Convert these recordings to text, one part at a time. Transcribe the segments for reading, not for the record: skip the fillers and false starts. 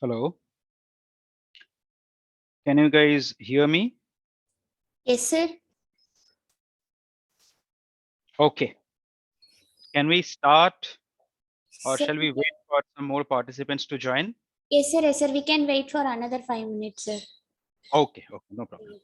Hello. Can you guys hear me? Yes, sir. Okay. Can we start or Sir, shall we wait for some more participants to join? yes, sir. Yes, sir. We can wait for another 5 minutes, sir. Okay, no problem.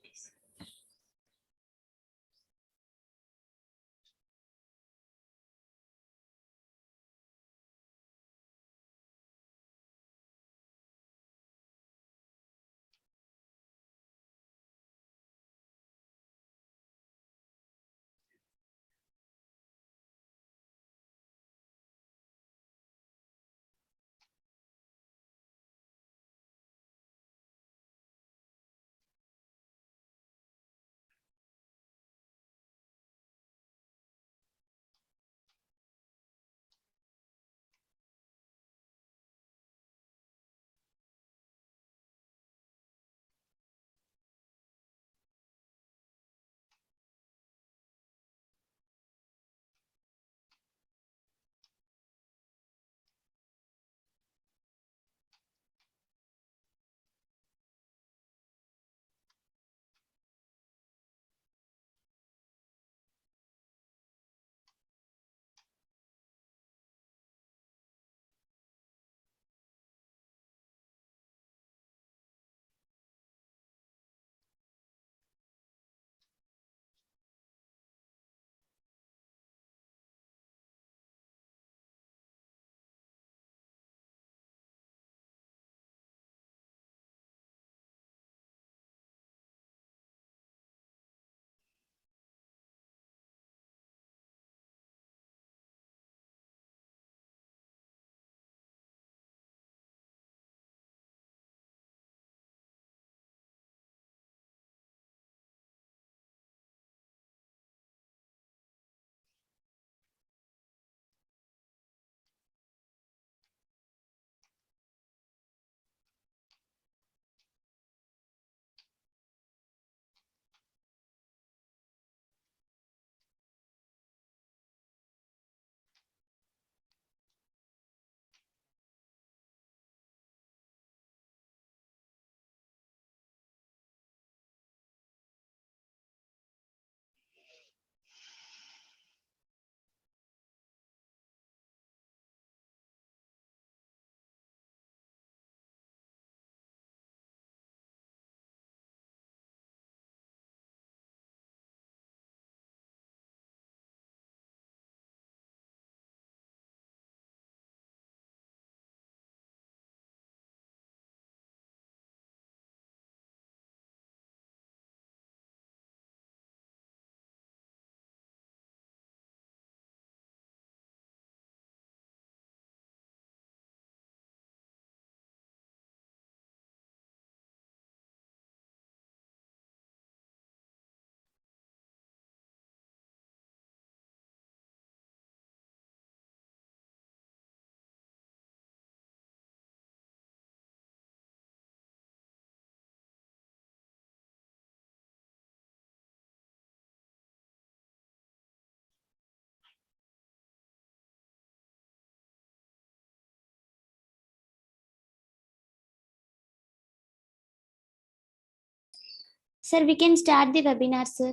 Sir, we can start the webinar, sir.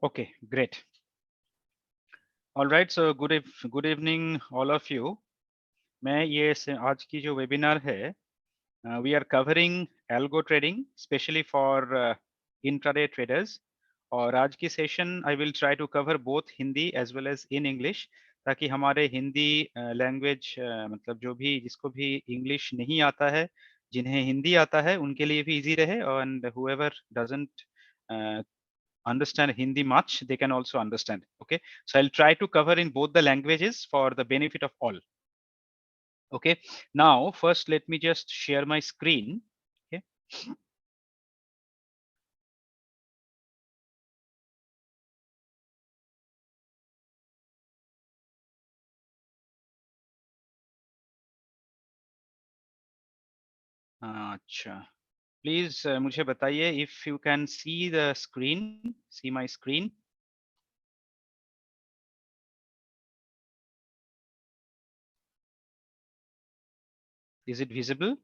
Okay, great. All right, so good evening all of you. मैं ये आज की जो webinar है, we are covering algo trading, especially for intraday traders. और आज की session I will try to cover both Hindi as well as in English, ताकि हमारे हिंदी लैंग्वेज मतलब जो भी जिसको भी इंग्लिश नहीं आता है, जिन्हें हिंदी आता है उनके लिए भी इजी रहे, and whoever doesn't understand Hindi much, they can also understand. Okay, so I'll try to cover in both the languages for the benefit of all. Okay, now first let me just share my screen. Okay. अच्छा, please मुझे बताइए if you can see the screen, see my screen. Is it visible?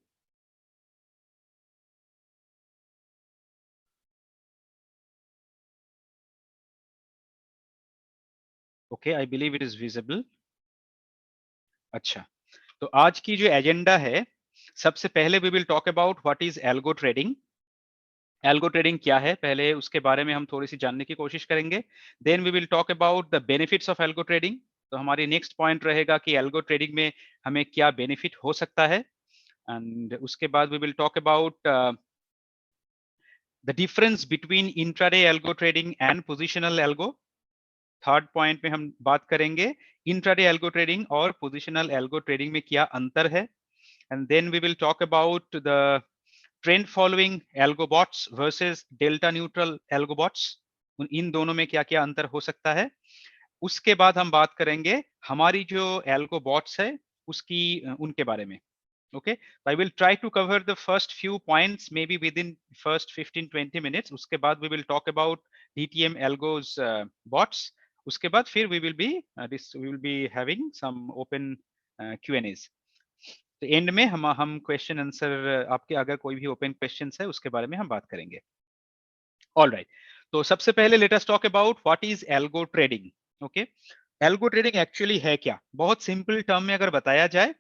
Okay, I believe it is visible. अच्छा, तो आज की जो agenda है, सबसे पहले we will talk about what is algo trading. Algo trading क्या है, पहले उसके बारे में हम थोड़ी सी जानने की कोशिश करेंगे। Then we will talk about the benefits of algo trading. तो हमारी नेक्स्ट पॉइंट रहेगा कि एल्गो ट्रेडिंग में हमें क्या बेनिफिट हो सकता है। एंड उसके बाद we will talk about the difference between intraday algo trading and positional algo. Third point में हम बात करेंगे इंट्राडे एल्गो ट्रेडिंग और पोजिशनल एल्गो ट्रेडिंग में क्या अंतर है। And then we will talk about the trend following algobots versus delta neutral algobots, इन दोनों में क्या क्या अंतर हो सकता है। उसके बाद हम बात करेंगे हमारी जो एल्गोबॉट्स है उसकी उनके बारे में। Okay, so I will try to cover the first few points maybe within first 15-20 minutes. उसके बाद we will talk about DTM algos bots. उसके बाद फिर we will be having some open Q&As. तो एंड में हम क्वेश्चन आंसर, आपके अगर कोई भी ओपन क्वेश्चंस है उसके बारे में हम बात करेंगे। ऑल राइट, तो सबसे पहले let us talk about what is algo trading. Okay, algo trading actually है क्या? बहुत सिंपल टर्म में अगर बताया जाए,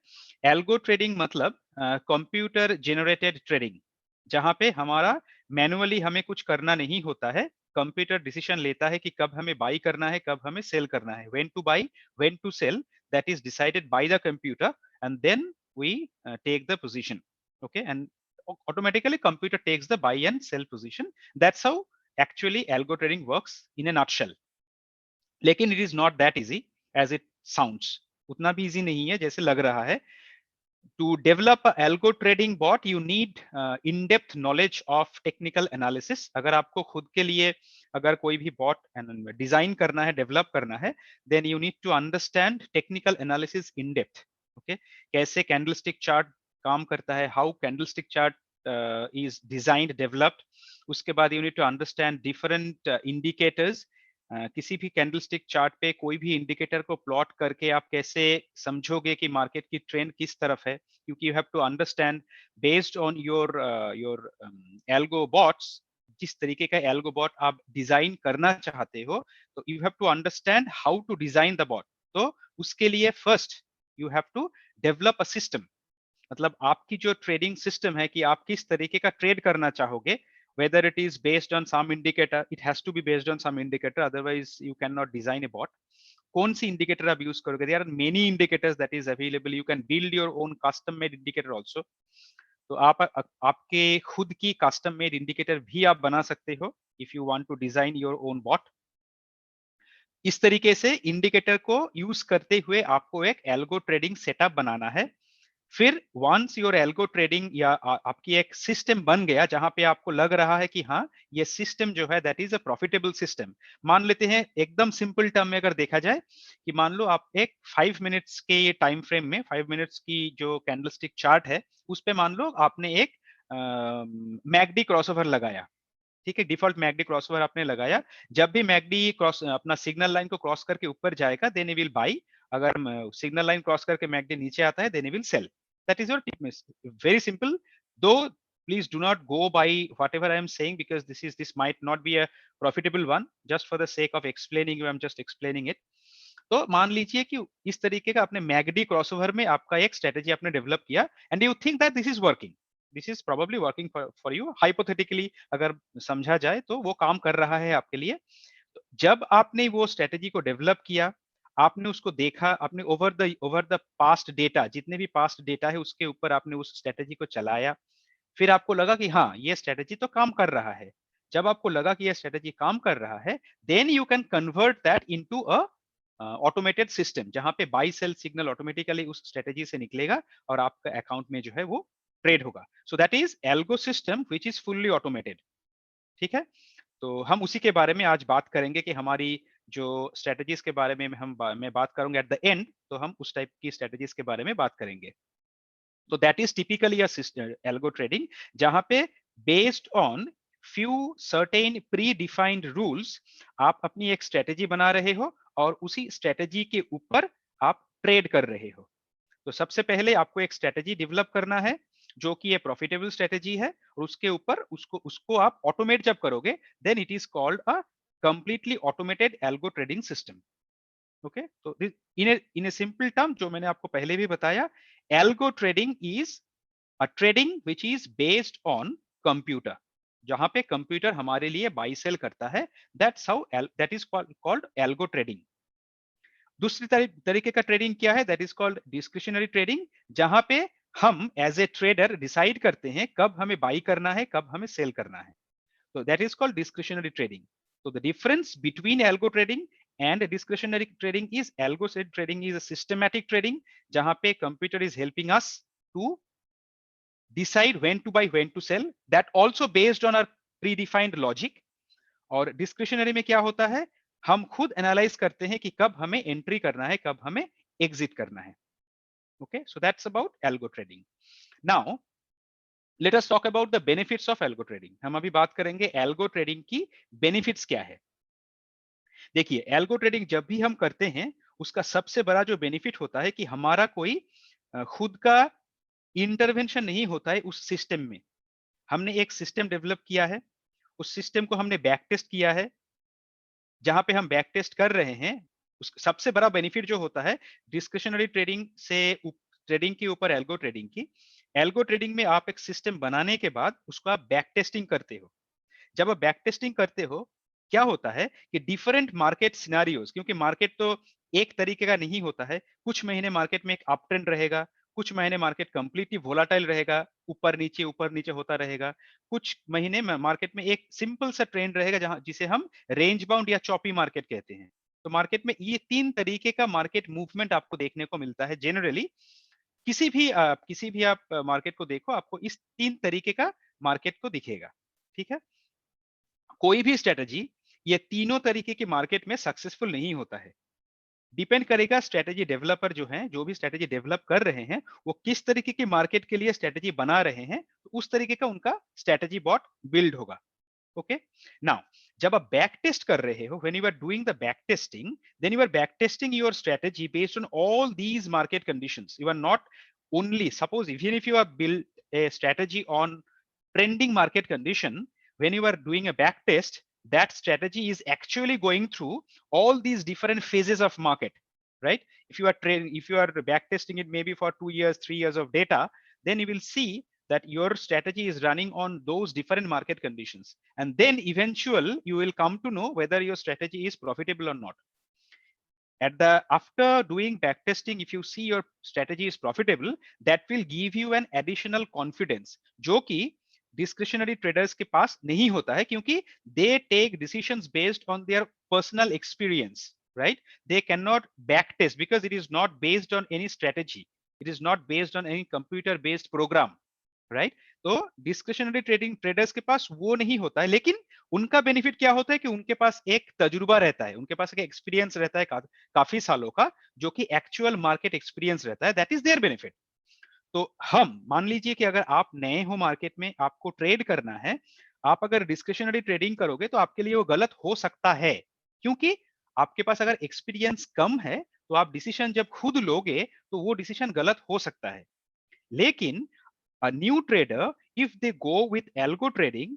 एल्गो ट्रेडिंग मतलब कंप्यूटर जेनरेटेड ट्रेडिंग, जहां पे हमारा मैनुअली हमें कुछ करना नहीं होता है। कंप्यूटर डिसीजन लेता है कि कब हमें बाई करना है, कब हमें सेल करना है, when to buy, when to sell, that is decided by the computer and then we take the position. Okay, and automatically computer takes the buy and sell position. That's how actually algo trading works in a nutshell. लेकिन it is not that easy as it sounds. उतना भी easy नहीं है जैसे लग रहा है। To develop a algo trading bot, you need in-depth knowledge of technical analysis. अगर आपको खुद के लिए अगर कोई भी bot डिजाइन करना है, डेवलप करना है, then you need to understand technical analysis in depth. Okay, कैसे कैंडलस्टिक चार्ट काम करता है, how candlestick chart is designed, developed. उसके बाद you need to understand different indicators. किसी भी कैंडलस्टिक चार्ट पे कोई भी इंडिकेटर को प्लॉट करके आप कैसे समझोगे कि मार्केट की ट्रेंड किस तरफ है, क्योंकि you have to understand based on your algo bots, जिस तरीके का एल्गो बॉट आप डिजाइन करना चाहते हो, तो you have to understand how to design the bot. तो उसके लिए first you have to develop a system, मतलब आपकी जो ट्रेडिंग सिस्टम है कि आप किस तरीके का ट्रेड करना चाहोगे, whether it is based on some indicator, it has to be based on some indicator, otherwise you cannot design a bot. कौन सी इंडिकेटर आप यूज करोगे? There are many indicators that is available, you can build your own custom made indicator also. तो आपके खुद की custom made indicator भी आप बना सकते हो if you want to design your own bot. इस तरीके से इंडिकेटर को यूज करते हुए आपको एक एल्गो ट्रेडिंग सेटअप बनाना है। फिर वंस योर एल्गो ट्रेडिंग या आपकी एक सिस्टम बन गया जहां पे आपको लग रहा है कि हाँ ये सिस्टम जो है that is a profitable system. मान लेते हैं एकदम सिंपल टर्म में अगर देखा जाए कि मान लो आप एक 5 मिनट्स के ये टाइम फ्रेम में 5 मिनट्स की जो कैंडलस्टिक चार्ट है उस पे मान लो आपने एक मैकडी क्रॉसओवर लगाया। ठीक है, डिफॉल्ट मैकडी क्रॉसओवर आपने लगाया। जब भी मैकडी क्रॉस अपना सिग्नल लाइन को क्रॉस करके ऊपर जाएगा देन ही विल बाई, अगर सिग्नल लाइन क्रॉस करके मैकडी नीचे आता है then he will sell. That is your tip. Very simple, दो please do not go by whatever I am saying because this might not be a profitable one. Just for the sake of explaining you, I'm just explaining it. तो मान लीजिए कि इस तरीके का आपने मैगडी crossover में आपका एक स्ट्रेटेजी आपने डेवलप किया and you think that this is working, this is probably working for you hypothetically, अगर समझा जाए तो वो काम कर रहा है आपके लिए। तो जब आपने वो स्ट्रेटेजी को डेवलप किया, आपने उसको देखा, आपने ओवर द पास्ट डेटा, जितने भी पास्ट डेटा है उसके ऊपर आपने उस स्ट्रेटेजी को चलाया, फिर आपको लगा कि हाँ ये स्ट्रेटेजी तो काम कर रहा है। जब आपको लगा कि ये स्ट्रेटेजी काम कर रहा है then you can convert that into a automated system जहां पे बाई सेल सिग्नल ऑटोमेटिकली उस स्ट्रेटेजी से निकलेगा और आपका अकाउंट में जो है वो ट्रेड होगा। So that is algo system which is fully automated. ठीक है, तो हम उसी के बारे में आज बात करेंगे कि हमारी जो स्ट्रेटेजीज के बारे में मैं बात करूंगा एट द एंड, तो हम उस टाइप की स्ट्रेटेजीज के बारे में बात करेंगे। तो that is typically a algo trading, जहां पे based on few certain pre defined rules आप अपनी एक स्ट्रेटेजी बना रहे हो और उसी स्ट्रेटेजी के ऊपर आप ट्रेड कर रहे हो। तो सबसे पहले आपको एक स्ट्रेटेजी डेवलप करना है जो कि ये प्रॉफिटेबल स्ट्रेटेजी है, और उसके ऊपर उसको उसको आप ऑटोमेट जब करोगे, then it is called a completely automated algo trading system. Okay, तो इन ए सिंपल टर्म, जो मैंने आपको पहले भी बताया, algo trading is a trading which is based on computer, जहां पे कंप्यूटर हमारे लिए बाई सेल करता है। That's how that is called algo trading. दूसरी तरीके का ट्रेडिंग क्या है? That is called discretionary trading, जहां पे हम एज ए ट्रेडर डिसाइड करते हैं कब हमें बाई करना है, कब हमें सेल करना है। तो that is called discretionary trading. So the difference between algo trading and discretionary trading is algo trading is a systematic trading, जहां पे computer is helping us to decide when to buy, when to sell, that also based on our predefined logic। और discretionary में क्या होता है? हम खुद analyse करते हैं कि कब हमें एंट्री करना है, कब हमें एग्जिट करना है। Okay, so that's about algo trading. Now let us talk about the benefits of algo trading. हम अभी बात करेंगे एल्गो ट्रेडिंग की बेनिफिट्स क्या है। देखिए, एल्गो ट्रेडिंग जब भी हम करते हैं, उसका सबसे बड़ा जो बेनिफिट होता है कि हमारा कोई खुद का इंटरवेंशन नहीं होता है उस सिस्टम में। हमने एक सिस्टम डेवलप किया है, उस सिस्टम को हमने बैक टेस्ट किया है। जहां पे हम बैक टेस्ट कर रहे हैं, उस सबसे बड़ा बेनिफिट जो होता है डिस्क्रिशनरी ट्रेडिंग से ट्रेडिंग के ऊपर एल्गो ट्रेडिंग की, एल्गो ट्रेडिंग में आप एक सिस्टम बनाने के बाद उसको आप बैक टेस्टिंग करते हो। जब आप बैक टेस्टिंग करते हो, क्या होता है कि डिफरेंट मार्केट सिनारियोज, क्योंकि मार्केट तो एक तरीके का नहीं होता है, कुछ महीने मार्केट में एक अप ट्रेंड रहेगा, कुछ महीने मार्केट कंप्लीटली वोलाटाइल रहेगा, ऊपर नीचे होता रहेगा, कुछ महीने में मार्केट में एक सिंपल सा ट्रेंड रहेगा, जहां जिसे हम रेंज बाउंड या चॉपी मार्केट कहते हैं। तो मार्केट में ये तीन तरीके का मार्केट मूवमेंट आपको देखने को मिलता है जनरली। किसी भी आप मार्केट को देखो, आपको इस तीन तरीके का मार्केट को दिखेगा। ठीक है, कोई भी स्ट्रेटजी ये तीनों तरीके की मार्केट में सक्सेसफुल नहीं होता है। डिपेंड करेगा स्ट्रेटजी डेवलपर जो हैं, जो भी स्ट्रेटजी डेवलप कर रहे हैं, वो किस तरीके की मार्केट के लिए स्ट्रेटजी बना रहे हैं, तो उस तरीके का उनका स्ट्रेटजी बॉट बिल्ड होगा। ओके, नाउ जब आप बैक टेस्ट कर रहे हो, when you are doing the back testing, then you are back testing your strategy based on all these market conditions. You are not only, suppose even if you are build a strategy on trending market condition, when you are doing a back test, that strategy is actually going through all these different phases of market, right? If you are back testing it maybe for 2 years 3 years of data, then you will see that your strategy is running on those different market conditions, and then eventual you will come to know whether your strategy is profitable or not. After doing back testing, if you see your strategy is profitable, that will give you an additional confidence, जो कि discretionary traders के पास नहीं होता है, क्योंकि they take decisions based on their personal experience, right? They cannot back test because it is not based on any strategy, it is not based on any computer based program, right? तो discretionary trading traders के पास वो नहीं होता है, लेकिन उनका benefit क्या होता है कि उनके पास एक तजुर्बा रहता है, उनके पास एक एक्सपीरियंस रहता है काफी सालों का, जो कि एक्चुअल मार्केट एक्सपीरियंस रहता है। That is their benefit. तो हम मान लीजिए कि अगर आप नए हो मार्केट में, आपको ट्रेड करना है, आप अगर डिस्क्रिशनरी ट्रेडिंग करोगे तो आपके लिए वो गलत हो सकता है, क्योंकि आपके पास अगर एक्सपीरियंस कम है, तो आप डिसीजन जब खुद लोगे तो वो डिसीजन गलत हो सकता है। लेकिन a new trader, if they go with algo trading,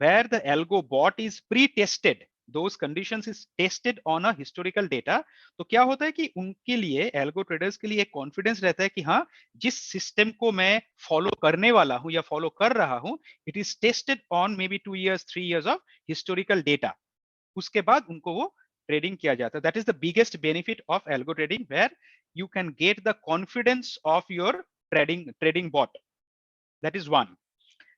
where the algo bot is pre-tested, those conditions is tested on a historical data, तो क्या होता है कि उनके लिए, algo traders के लिए एक कॉन्फिडेंस रहता है कि हाँ, जिस सिस्टम को मैं फॉलो करने वाला हूं या फॉलो कर रहा हूं, it is tested on maybe 2 years 3 years of historical data. उसके बाद उनको वो ट्रेडिंग किया जाता है। That is the biggest benefit of algo trading, where you can get the confidence of your trading bot. That is one.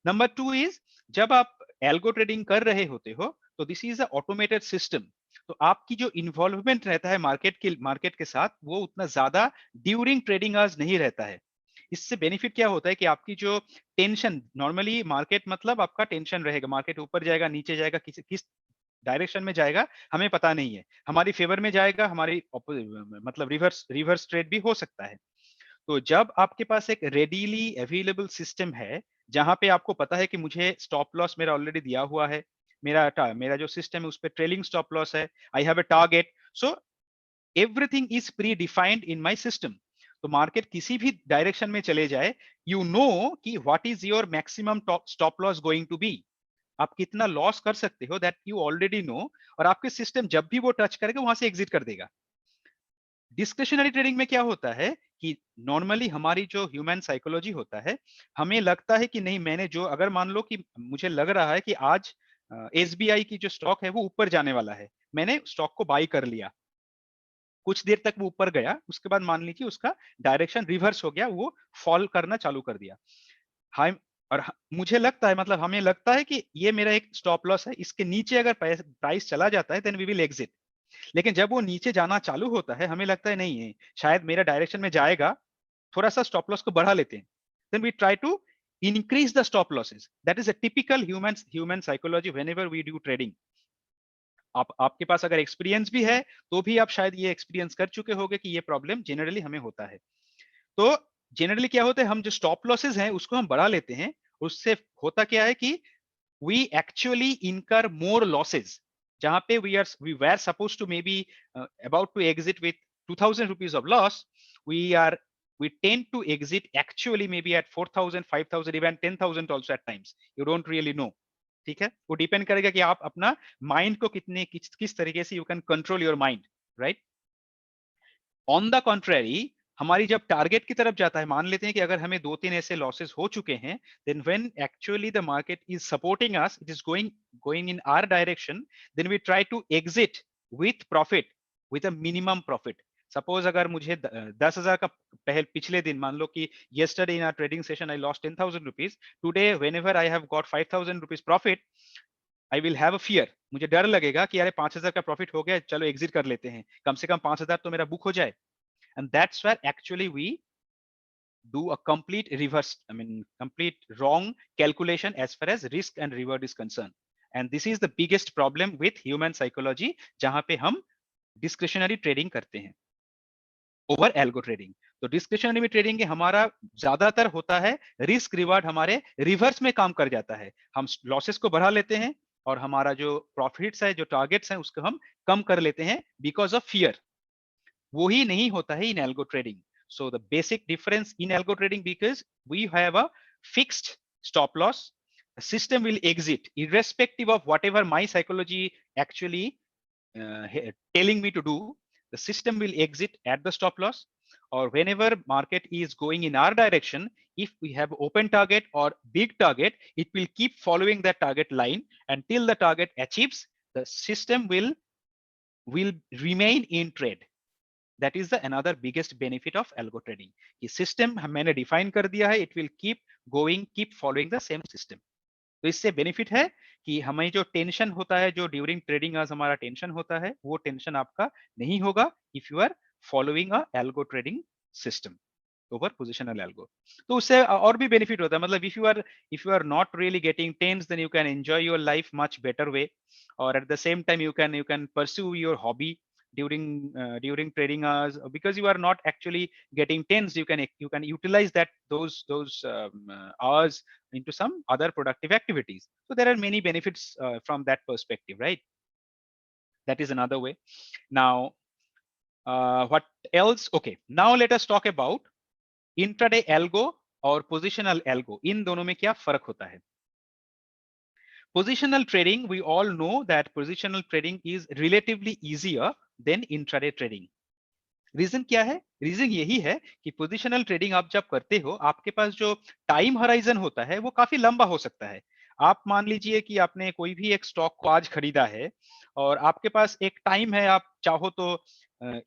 Number two is, जब आप algo trading कर रहे होते हो, तो this is a automated system. तो आपकी जो इन्वॉल्वमेंट रहता है मार्केट के साथ, वो उतना ज्यादा ड्यूरिंग ट्रेडिंग आवर्स नहीं रहता है। इससे बेनिफिट क्या होता है कि आपकी जो टेंशन, नॉर्मली मार्केट मतलब आपका टेंशन रहेगा, मार्केट ऊपर जाएगा नीचे जाएगा, किस डायरेक्शन में जाएगा हमें पता नहीं है, हमारी फेवर में जाएगा, हमारी मतलब रिवर्स ट्रेड भी हो सकता है। तो जब आपके पास एक रेडीली अवेलेबल सिस्टम है जहां पे आपको पता है कि मुझे स्टॉप लॉस मेरा ऑलरेडी दिया हुआ है, मेरा जो सिस्टम है उस पर ट्रेलिंग स्टॉप लॉस है, I have a target, so everything is predefined in my system. तो मार्केट किसी भी डायरेक्शन में चले जाए, यू नो कि what is your maximum stop loss going to be, आप कितना लॉस कर सकते हो, दैट यू ऑलरेडी नो, और आपके सिस्टम जब भी वो टच करेगा वहां से एग्जिट कर देगा। डिस्क्रिशनरी ट्रेडिंग में क्या होता है कि नॉर्मली हमारी जो ह्यूमन साइकोलॉजी होता है, हमें लगता है कि नहीं, मैंने जो, अगर मान लो कि मुझे लग रहा है कि आज एसबीआई की जो स्टॉक है वो ऊपर जाने वाला है, मैंने स्टॉक को बाई कर लिया, कुछ देर तक वो ऊपर गया, उसके बाद मान लीजिए उसका डायरेक्शन रिवर्स हो गया, वो फॉल करना चालू कर दिया। हाँ, और मुझे लगता है, मतलब हमें लगता है कि ये मेरा एक स्टॉप लॉस है, इसके नीचे अगर प्राइस चला जाता है देन वी विल एग्जिट। लेकिन जब वो नीचे जाना चालू होता है, हमें लगता है नहीं है शायद मेरा डायरेक्शन में जाएगा, थोड़ा सा स्टॉप लॉस को बढ़ा लेते हैं, then we try to increase the stop losses. That is a typical human psychology whenever we do trading. आपके पास अगर एक्सपीरियंस भी है तो भी आप शायद ये एक्सपीरियंस कर चुके होंगे कि ये प्रॉब्लम जनरली हमें होता है। तो जनरली क्या होता है, हम जो स्टॉप लॉसेस हैं उसको हम बढ़ा लेते हैं, उससे होता क्या है कि we actually incur more losses. जहां पे we were supposed to maybe about to exit with 2000 rupees of loss, we are we tend to exit actually maybe at 4000, 5000, even 10,000 also at times. You don't really know. ठीक है, वो depend करेगा कि आप अपना mind को किस तरीके से you can control your mind, right. On the contrary, हमारी जब टारगेट की तरफ जाता है, मान लेते हैं कि अगर हमें 2-3 ऐसे लॉसेस हो चुके हैं, then when actually the market is supporting us, it is going in our direction, then we try to exit with profit, with a minimum profit. Suppose अगर मुझे 10,000 का पिछले दिन, मान लो कि yesterday in our trading session I lost 10,000 rupees, today whenever I have got 5,000 rupees profit, I will have a fear, मुझे डर लगेगा कि अरे 5,000 का प्रॉफिट हो गया, चलो एग्जिट कर लेते हैं, कम से कम 5,000 तो मेरा बुक हो जाए। And that's where actually we do a complete reverse, I mean complete wrong calculation as far as risk and reward is concerned. And this is the biggest problem with human psychology, जहां पे हम discretionary trading करते हैं over algo trading. तो discretionary में trading के हमारा ज्यादातर होता है रिस्क रिवार्ड हमारे रिवर्स में काम कर जाता है, हम लॉसेस को बढ़ा लेते हैं और हमारा जो प्रॉफिट्स है, जो टारगेट्स हैं, उसको हम कम कर लेते हैं बिकॉज ऑफ फियर। वो ही नहीं होता है in algo trading. So the basic difference in algo trading, because we have a fixed stop loss, system will exit irrespective of whatever my psychology actually telling me to do. The system will exit at the stop loss, or whenever market is going in our direction, if we have open target or big target, it will keep following that target line until the target achieves, the system will remain in trade. That is the another biggest benefit of algo trading, कि system मैंने define कर दिया है, it will keep going, keep following the same system. तो इससे benefit है कि हमें जो टेंशन होता है, जो ड्यूरिंग ट्रेडिंग आज हमारा टेंशन होता है, वो टेंशन आपका नहीं होगा if you are following a algo trading system over positional algo. तो उससे और भी बेनिफिट होता है, मतलब if you are not really getting tense, then you can enjoy your life much better way, और at the same time you can pursue your hobby during trading hours, because you are not actually getting tense. You can utilize those hours into some other productive activities. So there are many benefits from that perspective, right? That is another way. Now what else? Okay, now let us talk about intraday algo और positional algo, इन दोनों में क्या फर्क होता है। Positional trading, we all know that positional trading is relatively easier than intraday trading. Reason क्या है? Reason यही है कि पोजिशनल ट्रेडिंग आप जब करते हो, आपके पास जो टाइम हराइजन होता है वो काफी लंबा हो सकता है। आप मान लीजिए कि आपने कोई भी एक स्टॉक को आज खरीदा है और आपके पास एक टाइम है, आप चाहो तो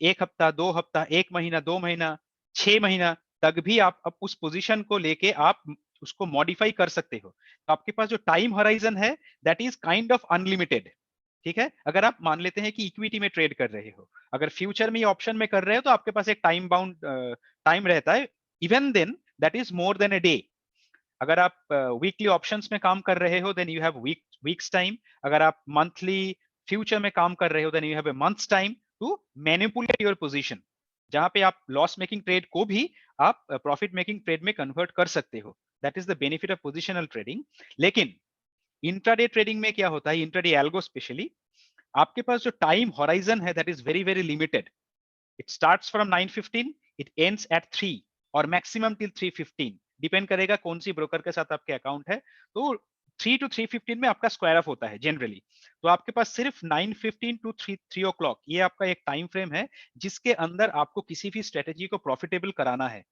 1 हफ्ता, 2 हफ्ता, 1 महीना, 2 महीना, 6 महीना तक भी आप उस पोजीशन को लेके आप उसको मॉडिफाई कर सकते हो। तो आपके पास जो टाइम हराइजन है that is kind of unlimited. ठीक है, अगर आप मान लेते हैं कि इक्विटी में ट्रेड कर रहे हो, अगर फ्यूचर में ऑप्शन में कर रहे हो तो आपके पास एक टाइम बाउंड टाइम रहता है, even then that is more than a day. अगर आप वीकली ऑप्शंस में काम कर रहे हो then you have weeks time, अगर आप मंथली फ्यूचर में काम कर रहे हो then you have a months time to manipulate your position, जहां पे आप लॉस मेकिंग ट्रेड को भी आप प्रॉफिट मेकिंग ट्रेड में कन्वर्ट कर सकते हो। That is the benefit of positional trading. लेकिन इंट्राडे ट्रेडिंग में क्या होता है, इंट्राडे एल्गो स्पेशली, आपके पास जो टाइम होराइजन है that is very very limited. It starts from 9:15, it ends at 3 और मैक्सिमम टिल 3:15। डिपेंड करेगा कौन सी ब्रोकर के साथ आपके अकाउंट है। तो 3 to 3:15 में आपका स्क्वायर ऑफ होता है जनरली। तो आपके पास सिर्फ 9:15 to 3 o'clock ये आपका एक टाइम फ्रेम है जिसके अंदर आपको किसी भी स्ट्रेटेजी को प्रॉफिटेबल कराना है,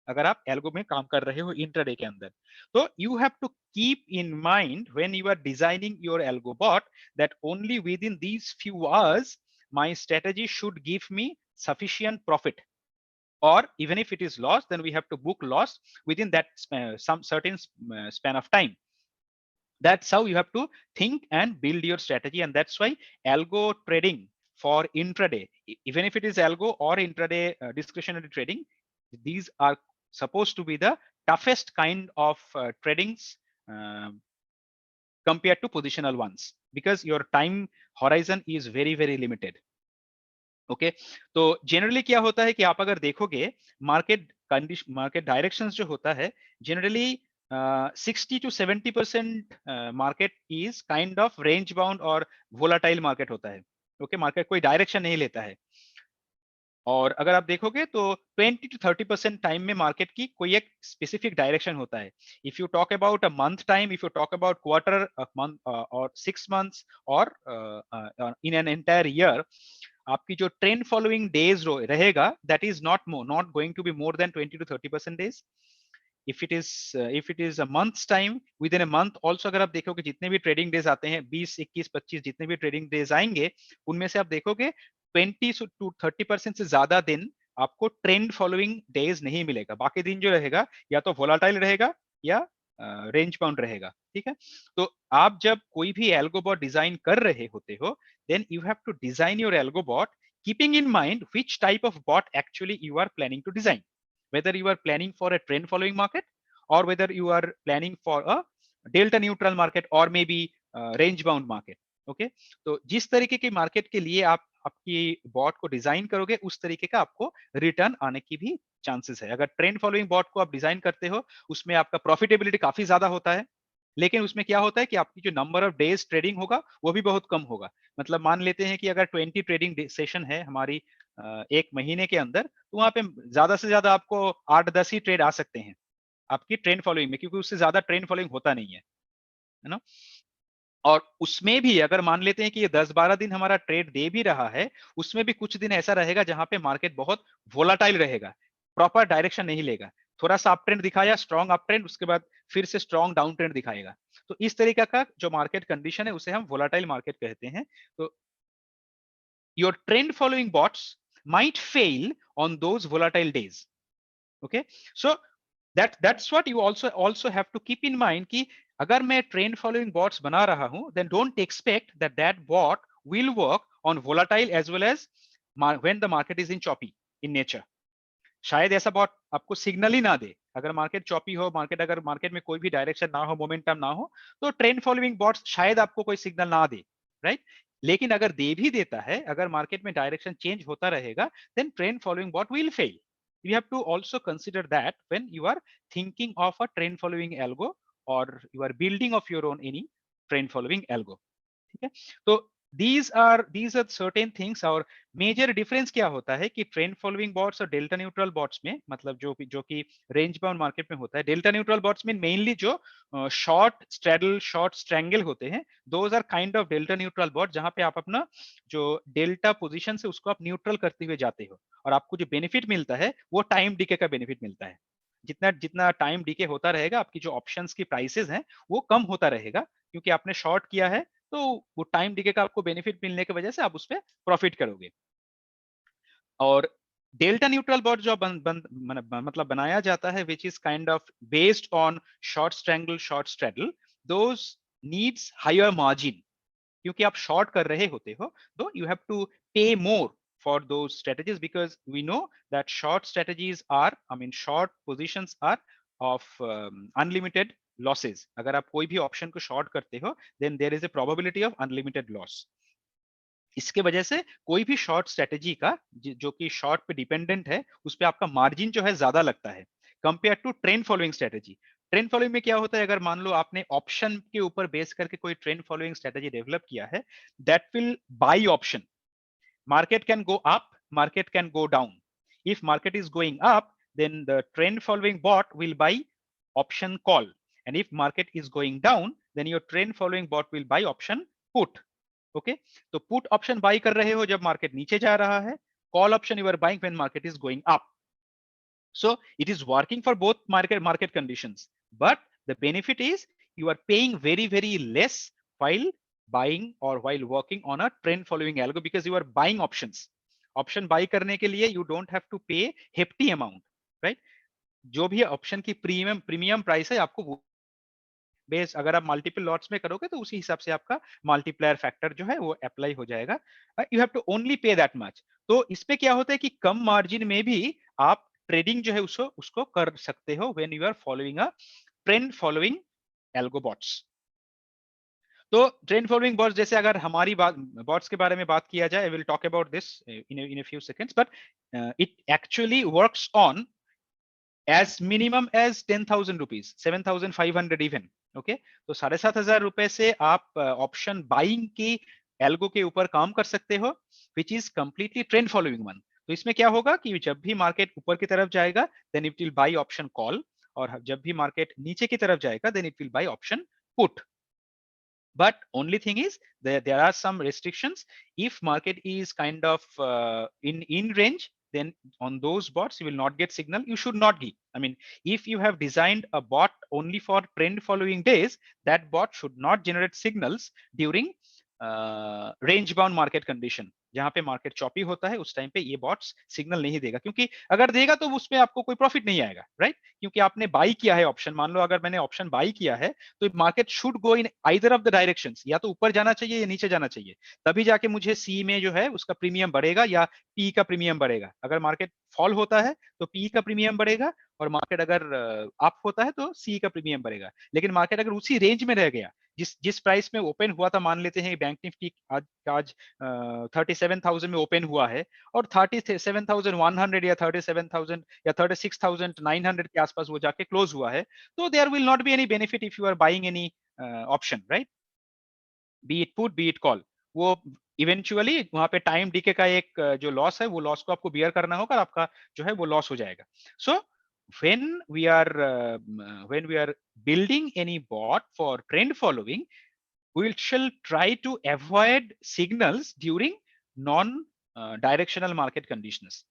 अगर आप एल्गो में काम कर रहे हो इंट्राडे के अंदर। तो you have to keep in mind when you are designing your algo bot that only within these few hours my strategy should give me sufficient profit, or even if it is lost then we have to book loss within that some certain span of time. That's how you have to think and build your strategy, and that's why algo trading for intraday, even if it is algo or intraday discretionary trading, these are supposed to be the toughest kind of tradings compared to positional ones, because your time horizon is very very limited. Okay तो generally क्या होता है कि आप अगर देखोगे market condition, market directions जो होता है generally 60 to 70% market is kind of range bound और वोलाटाइल मार्केट होता है। ओके मार्केट कोई डायरेक्शन नहीं लेता है। और अगर आप देखोगे तो 20 to 30% टाइम में मार्केट की कोई एक स्पेसिफिक डायरेक्शन होता है। If you talk about a month time, if you talk about quarter month और 6 months और इन एन एंटायर ईयर, आपकी जो ट्रेंड फॉलोइंग डेज रहेगा that is not going to be more than 20 to 30% days. If it is a months time, within a month also अगर आप देखोगे जितने भी ट्रेडिंग डेज आते हैं 20, 21, 25 जितने भी ट्रेडिंग डेज आएंगे उनमें से आप देखोगे 20 to 30% से ज्यादा दिन आपको ट्रेंड फॉलोइंग डेज नहीं मिलेगा। बाकी दिन जो रहेगा या तो वोलाटाइल रहेगा या रेंज बाउंड रहेगा। ठीक है, तो आप जब कोई भी एल्गोबॉट डिजाइन कर रहे होते हो then you have to design your algo bot keeping in mind which type of bot actually you are planning to design, whether you are planning for a trend following market or whether you are planning for a delta neutral market or maybe range bound market. Okay तो जिस तरीके की market के लिए आप आपकी bot को design करोगे उस तरीके का आपको रिटर्न आने की भी चांसेस है। अगर ट्रेंड फॉलोइंग बॉट को आप डिजाइन करते हो उसमें आपका प्रॉफिटेबिलिटी काफी ज्यादा होता है, लेकिन उसमें क्या होता है कि आपकी जो नंबर ऑफ डेज ट्रेडिंग होगा वो भी बहुत कम होगा। मतलब मान लेते हैं कि अगर 20 ट्रेडिंग सेशन है हमारी एक महीने के अंदर, तो वहां पे ज्यादा से ज्यादा आपको 8-10 ही ट्रेड आ सकते हैं आपकी ट्रेंड फॉलोइंग में, क्योंकि उससे ज्यादा ट्रेंड फॉलोइंग होता नहीं है ना। और उसमें भी अगर मान लेते हैं कि ये 10-12 दिन हमारा ट्रेड दे भी रहा है, उसमें भी कुछ दिन ऐसा रहेगा जहां पे मार्केट बहुत वोलाटाइल रहेगा, प्रॉपर डायरेक्शन नहीं लेगा। थोड़ा सा अप ट्रेंड दिखाया, स्ट्रॉन्ग अप ट्रेंड, उसके बाद फिर से स्ट्रॉन्ग डाउन ट्रेंड दिखाएगा। तो इस तरीके का जो मार्केट कंडीशन है उसे हम वोलाटाइल मार्केट कहते हैं। तो your trend following bots might fell on those volatile days. Okay so that's what you also have to keep in mind कि अगर मैं ट्रेंड फॉलोइंग बॉट्स बना रहा हूं then don't expect that bot will work on volatile as well as when the market is in choppy in nature। शायद ऐसा bot आपको signal ही ना दे। अगर मार्केट चॉपी हो, अगर मार्केट में कोई भी डायरेक्शन ना हो, मोमेंटम ना हो, तो ट्रेंड फॉलोइंग बॉट्स शायद आपको कोई सिग्नल ना दे, राइट। लेकिन अगर दे भी देता है, अगर मार्केट में डायरेक्शन चेंज होता रहेगा then trend following bot will fail. You have to also consider that when you are thinking of a trend following algo or you are building of your own any trend following algo। ठीक है, तो these are certain things। और major difference क्या होता है कि trend following bots और delta neutral bots में, मतलब जो कि रेंज बाउंड मार्केट में होता है, डेल्टा न्यूट्रल बॉट्स में मेनली जो शॉर्ट स्ट्रेडल, शॉर्ट स्ट्रैंगल होते हैं, those are kind of delta neutral bot, जहां पे आप अपना जो डेल्टा पोजीशन से उसको आप न्यूट्रल करते हुए जाते हो, और आपको जो बेनिफिट मिलता है वो टाइम डीके का बेनिफिट मिलता है। जितना जितना टाइम डीके होता रहेगा आपकी जो ऑप्शंस की प्राइसेस हैं वो कम होता रहेगा, क्योंकि आपने शॉर्ट किया है, तो वो टाइम डीके का आपको बेनिफिट मिलने की वजह से आप उस पर प्रॉफिट करोगे। और डेल्टा न्यूट्रल बॉट जो मतलब बनाया जाता है which is kind of based on short strangle, short straddle, those needs higher margin, क्योंकि आप शॉर्ट कर रहे होते हो तो यू हैव टू पे मोर for those strategies, because we know that short strategies are, I mean short positions are of unlimited losses। अगर आप कोई भी ऑप्शन को शॉर्ट करते हो then there is a probability of unlimited loss। इसके वजह से कोई भी शॉर्ट स्ट्रेटेजी का जो कि शॉर्ट पे डिपेंडेंट है, उस पे आपका मार्जिन जो है ज्यादा लगता है compare to trend following strategy. Trend following में क्या होता है, अगर मान लो आपने ऑप्शन के ऊपर बेस करके कोई ट्रेंड फॉलोइंग स्ट्रेटेजी डेवलप किया है, that will buy option. Market can go up, market can go down. If market is going up, then the trend following bot will buy option call. And if market is going down, then your trend following bot will buy option put. Okay, तो put option buy कर रहे हो जब market नीचे जा रहा है, call option you are buying when market is going up. So it is working for both market conditions, but the benefit is you are paying very less while buying or while working on a trend following algo, because you are buying options. Option buy करने के लिए you don't have to pay hefty amount, right? जो भी option की premium price है आपको वो base, अगर आप मल्टीपल लॉट्स में करोगे तो उसी हिसाब से आपका मल्टीप्लायर फैक्टर जो है वो अप्लाई हो जाएगा। You have to only pay that much. तो इसमें क्या होता है कि कम मार्जिन में भी आप ट्रेडिंग जो है उसको उसको कर सकते हो when you are following a trend following algo bots. तो ट्रेंड फॉलोइंग बॉट्स, जैसे अगर हमारी बात बॉट्स के बारे में बात किया जाए, I will talk about this in a few seconds, but it actually works on as minimum as 10,000 rupees, 7,500 even. Okay, तो 7,500 रुपए से आप ऑप्शन बाइंग की एल्गो के ऊपर काम कर सकते हो, which is completely trend following one. तो इसमें क्या होगा कि जब भी मार्केट ऊपर की तरफ जाएगा then it will buy option call, और जब भी मार्केट नीचे की तरफ जाएगा then it will buy option put. But only thing is there are some restrictions. If market is kind of in range, then on those bots you will not get signal. You should not give. I mean, if you have designed a bot only for trend following days, that bot should not generate signals during range bound market condition. जहां पे market choppy होता है उस time पे ये bots signal नहीं देगा, क्योंकि अगर देगा तो उसमें आपको कोई प्रॉफिट नहीं आएगा, राइट? क्योंकि आपने बाई किया है ऑप्शन। मान लो अगर मैंने ऑप्शन बाई किया है तो market should go in either of the directions, या तो ऊपर जाना चाहिए या नीचे जाना चाहिए, तभी जाके मुझे सी में जो है उसका प्रीमियम बढ़ेगा या पी का प्रीमियम बढ़ेगा। अगर मार्केट फॉल होता है तो पी का प्रीमियम बढ़ेगा, और मार्केट अगर अप होता है तो सी का प्रीमियम बढ़ेगा। लेकिन मार्केट अगर उसी रेंज में रह गया जिस प्राइस में ओपन हुआ था, मान लेते हैं बैंक निफ्टी आज 37,000 में ओपन हुआ है और 37,100 या 37,000 या 36,900 के आसपास वो जाके क्लोज हुआ है, तो there will not be any benefit if you are buying any option, right? Be it put be it call, वो इवेंचुअली वहां पे टाइम डीके का एक जो लॉस है वो लॉस को आपको बियर करना होगा और आपका जो है वो लॉस हो जाएगा। सो when we are when we are building any bot for trend following, we shall try to avoid signals during non directional market conditions.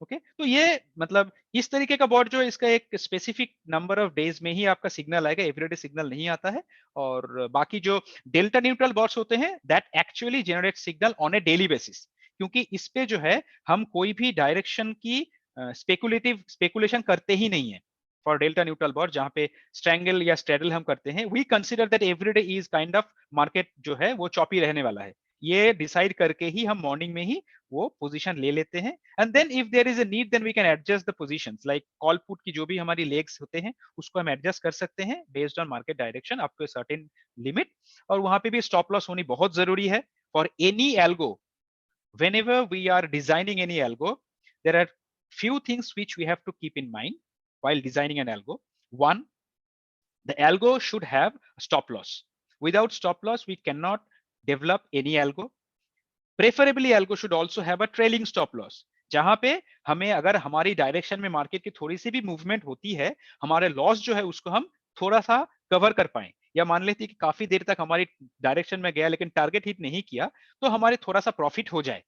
Okay, तो ये मतलब इस तरीके का बॉट जो है इसका एक स्पेसिफिक नंबर ऑफ डेज में ही आपका सिग्नल आएगा, एवरीडे सिग्नल नहीं आता है। और बाकी जो डेल्टा न्यूट्रल बॉट्स होते हैं that actually generate signal on a daily basis, क्योंकि इस पे जो है हम कोई भी डायरेक्शन की स्पेकुलेशन करते ही नहीं है। फॉर डेल्टा न्यूट्रल बॉट जहां पे स्ट्रैंगल या स्ट्रेडल हम करते हैं, we consider that everyday is kind of market जो है वो चॉपी रहने वाला है, ये डिसाइड करके ही हम मॉर्निंग में ही वो पोजीशन ले लेते हैं। And then if there is a need then we can adjust the positions, like call put की जो भी हमारी लेग्स होते हैं उसको हम एडजस्ट कर सकते हैं based on market direction up to a certain limit. और वहां पे भी स्टॉप लॉस होनी बहुत जरूरी है for any algo. whenever we are designing any algo, there are few things which we have to keep in mind while designing an algo. One, the algo should have stop loss. Without stop loss, we cannot develop any algo. Preferably, algo should also have a trailing stop loss. जहां पे हमें अगर हमारी direction में market की थोड़ी सी भी movement होती है, हमारे लॉस जो है उसको हम थोड़ा सा कवर कर पाए, या मान लेते हैं कि काफी देर तक हमारी डायरेक्शन में गया लेकिन टारगेट हिट नहीं किया, तो हमारे थोड़ा सा प्रॉफिट हो जाए,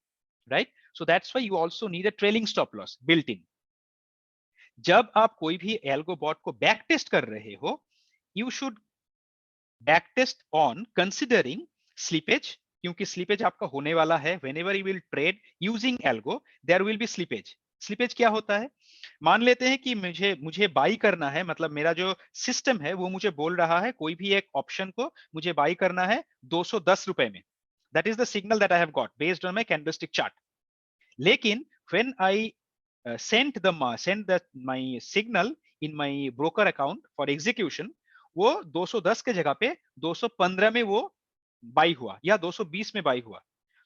right? So that's why you also need a trailing stop loss built in. जब आप कोई भी एल्गो बॉट को बैक टेस्ट कर रहे हो, you should back test on considering slippage, क्योंकि स्लीपेज आपका होने वाला है। Whenever you will trade using algo there will be slippage. Slippage क्या होता है? मान लेते हैं कि मुझे बाई करना है, मतलब मेरा जो सिस्टम है वो मुझे बोल रहा है कोई भी एक ऑप्शन को मुझे बाई करना है 210 रुपए में। That is the signal that I have got based on my candlestick chart. लेकिन when I send my signal in my broker account for execution, वो 210 के जगह पे 215 में वो बाई हुआ या 220 में बाई हुआ,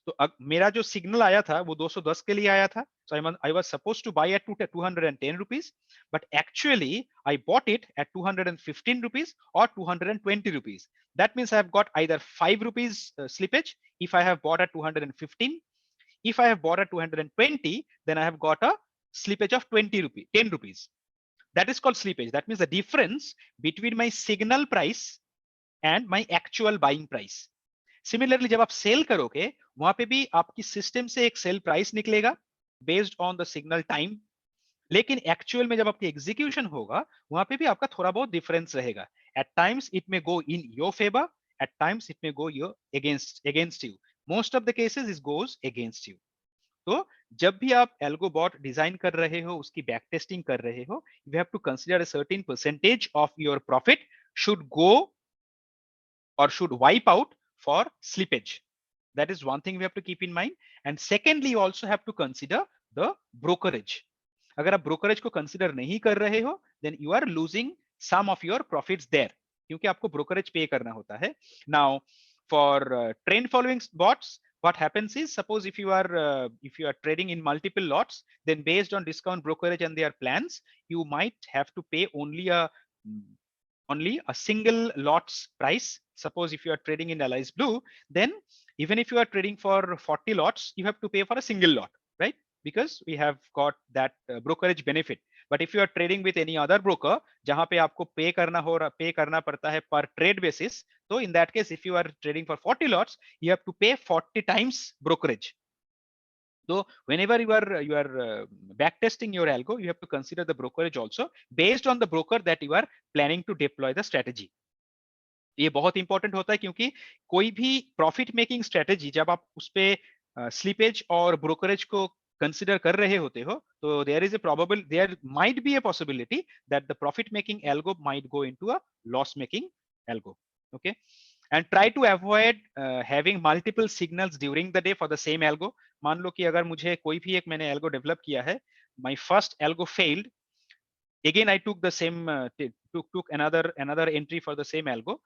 तो मेरा जो सिग्नल आया था वो 210 के लिए आया था. So I was supposed to buy at 210 rupees, but actually I bought it at 215 rupees or 220 rupees. That means I have got either 5 rupees slippage if I have bought at 215. If I have bought at 220, then I have got a slippage of 20 rupees, 10 rupees. That is called slippage. That means the difference between my signal price and my actual buying price. Similarly जब आप cell करोगे वहां पे भी आपकी system से एक sale price निकलेगा based on the signal time, लेकिन एक्चुअल में जब आपकी एग्जीक्यूशन होगा वहां पे भी आपका थोड़ा बहुत डिफरेंस रहेगा. At times it may go in your favour, at times it may go your against you. Most of the cases it goes against you. तो जब भी आप एल्गो बॉट डिजाइन कर रहे हो, उसकी बैक टेस्टिंग कर रहे हो, you have to consider a certain percentage of your profit should go or should wipe out for slippage. That is one thing we have to keep in mind. And secondly, you also have to consider the brokerage. अगर आप brokerage को consider नहीं कर रहे हो, then you are losing some of your profits there, क्योंकि आपको brokerage pay करना होता है. Now, for trend following bots, what happens is, suppose if you are trading in multiple lots, then based on discount brokerage and their plans, you might have to pay only a single lot's price. Suppose if you are trading in Allies Blue, then even if you are trading for 40 lots, you have to pay for a single lot, right? Because we have got that brokerage benefit. But if you are trading with any other broker, जहां पे आपको पे करना पड़ता है per trade basis, so in that case, if you are trading for 40 lots, you have to pay 40 times brokerage. So whenever you are back testing your algo, you have to consider the brokerage also based on the broker that you are planning to deploy the strategy. ये बहुत important होता है क्योंकि कोई भी profit making strategy जब आप उस पे स्लीपेज और ब्रोकरेज को कंसिडर कर रहे होते हो, तो there might be a possibility that the profit making algo might go into a loss making algo. Okay, and try to avoid having multiple signals during the day for the same algo. मान लो कि अगर मुझे कोई भी एक मैंने algo develop किया है, my first algo failed, again I took the same took another entry for the same algo.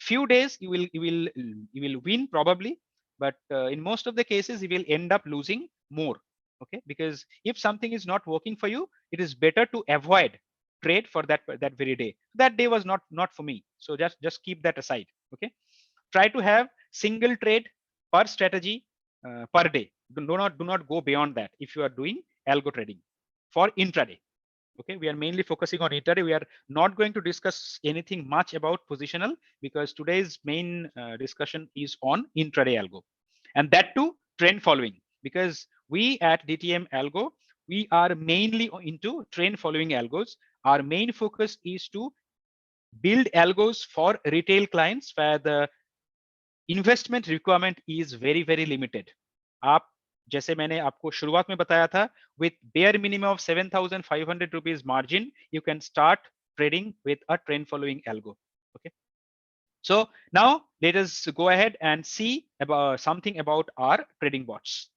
Few days you will win probably, but in most of the cases you will end up losing more. Okay, because if something is not working for you, it is better to avoid trade for that very day. That day was not for me, so just keep that aside. Okay, try to have single trade per strategy per day. Do not go beyond that if you are doing algo trading for intraday. Okay, we are mainly focusing on intraday. We are not going to discuss anything much about positional because today's main discussion is on intraday algo, and that too trend following, because we at DTM Algo, we are mainly into trend following algos. Our main focus is to build algos for retail clients where the investment requirement is very limited. आप जैसे मैंने आपको शुरुआत में बताया था, with bare minimum of 7,500 rupees margin, you can start trading with a trend following algo. Okay, so now let us go ahead and see about something about our trading bots.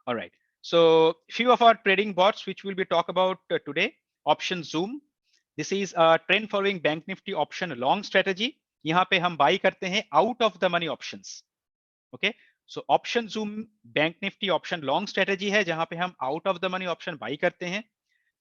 All right, so few of our trading bots which we'll be talk about today. Option Zoom. This is a trend following Bank Nifty option long strategy. यहाँ पे हम buy करते हैं out of the money options. Okay, so option zoom bank Nifty option long strategy है जहां पे हम out of the money option buy करते हैं.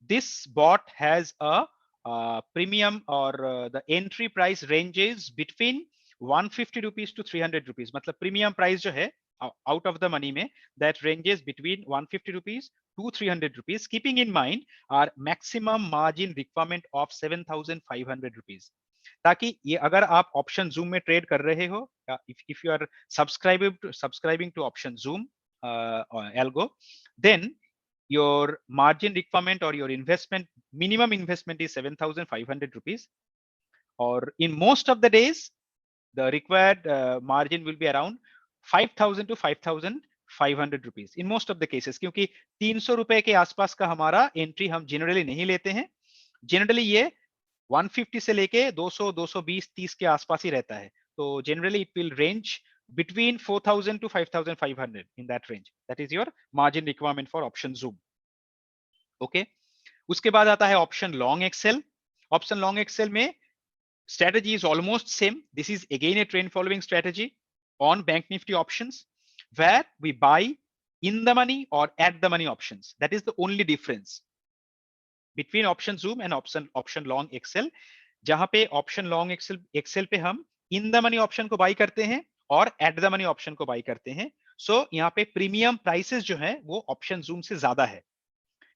This bot has a premium और the entry price ranges between 150 rupees to 300 rupees. मतलब premium price जो है out of the money में that ranges between 150 rupees to 300 rupees, keeping in mind our maximum margin requirement of 7,500 rupees. ताकि ये अगर आप option zoom में trade कर रहे हो, if you are subscribing to option zoom algo, then your margin requirement or your investment minimum investment is 7,500 rupees, or in most of the days the required margin will be around 5,000 to 5,500 rupees in most of the cases, क्योंकि 300 रुपए के आसपास का हमारा entry हम generally नहीं लेते हैं. जनरली ये 150 से लेके 200, 220, 30 के आसपास ही रहता है. तो generally it will range between 4,000 to 5,500 in that range. That is your margin requirement for option zoom. Okay, उसके बाद आता है option long excel. Option long excel में strategy is almost same. This is again a trend following strategy. on Bank Nifty options where we buy in the money or at the money options. That is the only difference between option zoom and option long Excel. जहां पे option long Excel पे हम इन the money option को by करते हैं और at the money option को by करते हैं. सो यहाँ पे प्रीमियम प्राइसेस जो है वो ऑप्शन जूम से ज्यादा है.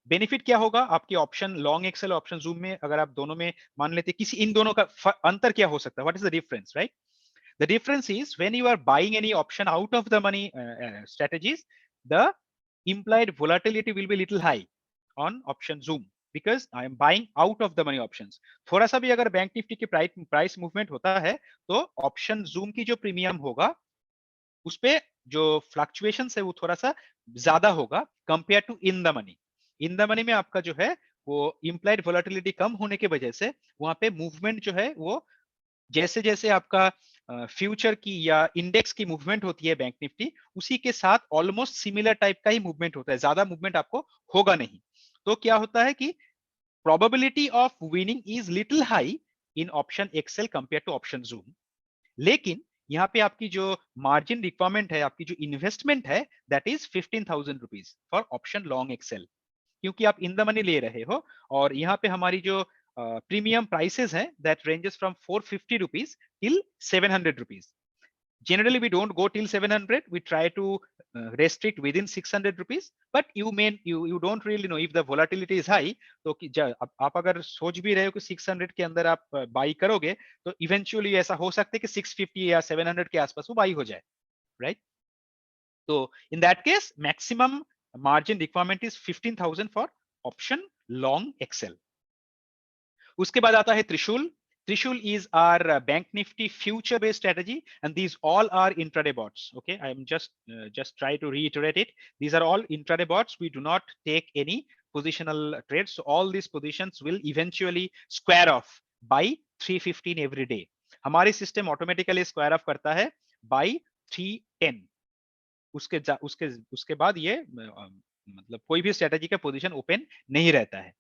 बेनिफिट क्या होगा आपकी option long excel option zoom में, अगर आप दोनों में मान लेते किसी इन दोनों का अंतर क्या हो सकता है, what is the difference, right? The difference is when you are buying any option out of the money strategies, the implied volatility will be little high on option zoom because I am buying out of the money options. थोड़ा सा भी अगर bank Nifty की price movement होता है तो option zoom की जो प्रीमियम होगा उस पे जो फ्लक्चुएशन है वो थोड़ा सा ज्यादा होगा compare to in the money. In the money में आपका जो है वो इम्प्लाइड वोलेटिलिटी कम होने की वजह से वहां पे मूवमेंट जो है वो जैसे जैसे आपका फ्यूचर की या इंडेक्स की मूवमेंट होती है बैंक निफ्टी, उसी के साथ ऑलमोस्ट सिमिलर टाइप का ही मूवमेंट होता है, ज्यादा मूवमेंट आपको होगा नहीं. तो क्या होता है कि probability of winning is little high in option excel compare to option zoom. लेकिन यहाँ पे आपकी जो मार्जिन रिक्वायरमेंट है, आपकी जो इन्वेस्टमेंट है, that is 15,000 rupees for option long excel, क्योंकि आप इन द मनी ले रहे हो. और यहाँ पे हमारी जो प्रीमियम प्राइसेस है that ranges from 450 rupees till 700 rupees. Generally we don't go till 700, we try to restrict within 600 rupees, but you don't really know if the volatility is high. तो आप अगर सोच भी रहे हो कि 600 के अंदर आप बाई करोगे तो इवेंचुअली ऐसा हो सकता है कि 650 या 700 के आसपास वो बाई हो जाए, राइट? तो in that case maximum margin requirement is 15,000 for option long excel. उसके बाद आता है त्रिशूल. Trishul is our Bank Nifty future based strategy, and these all are intraday bots. Okay, I am just try to reiterate it. These are all intraday bots. We do not take any positional trades, so all these positions will eventually square off by 315 every day. हमारी system automatically square of करता है by 310. उसके बाद ये मतलब कोई भी strategy का पोजीशन ओपन नहीं रहता है.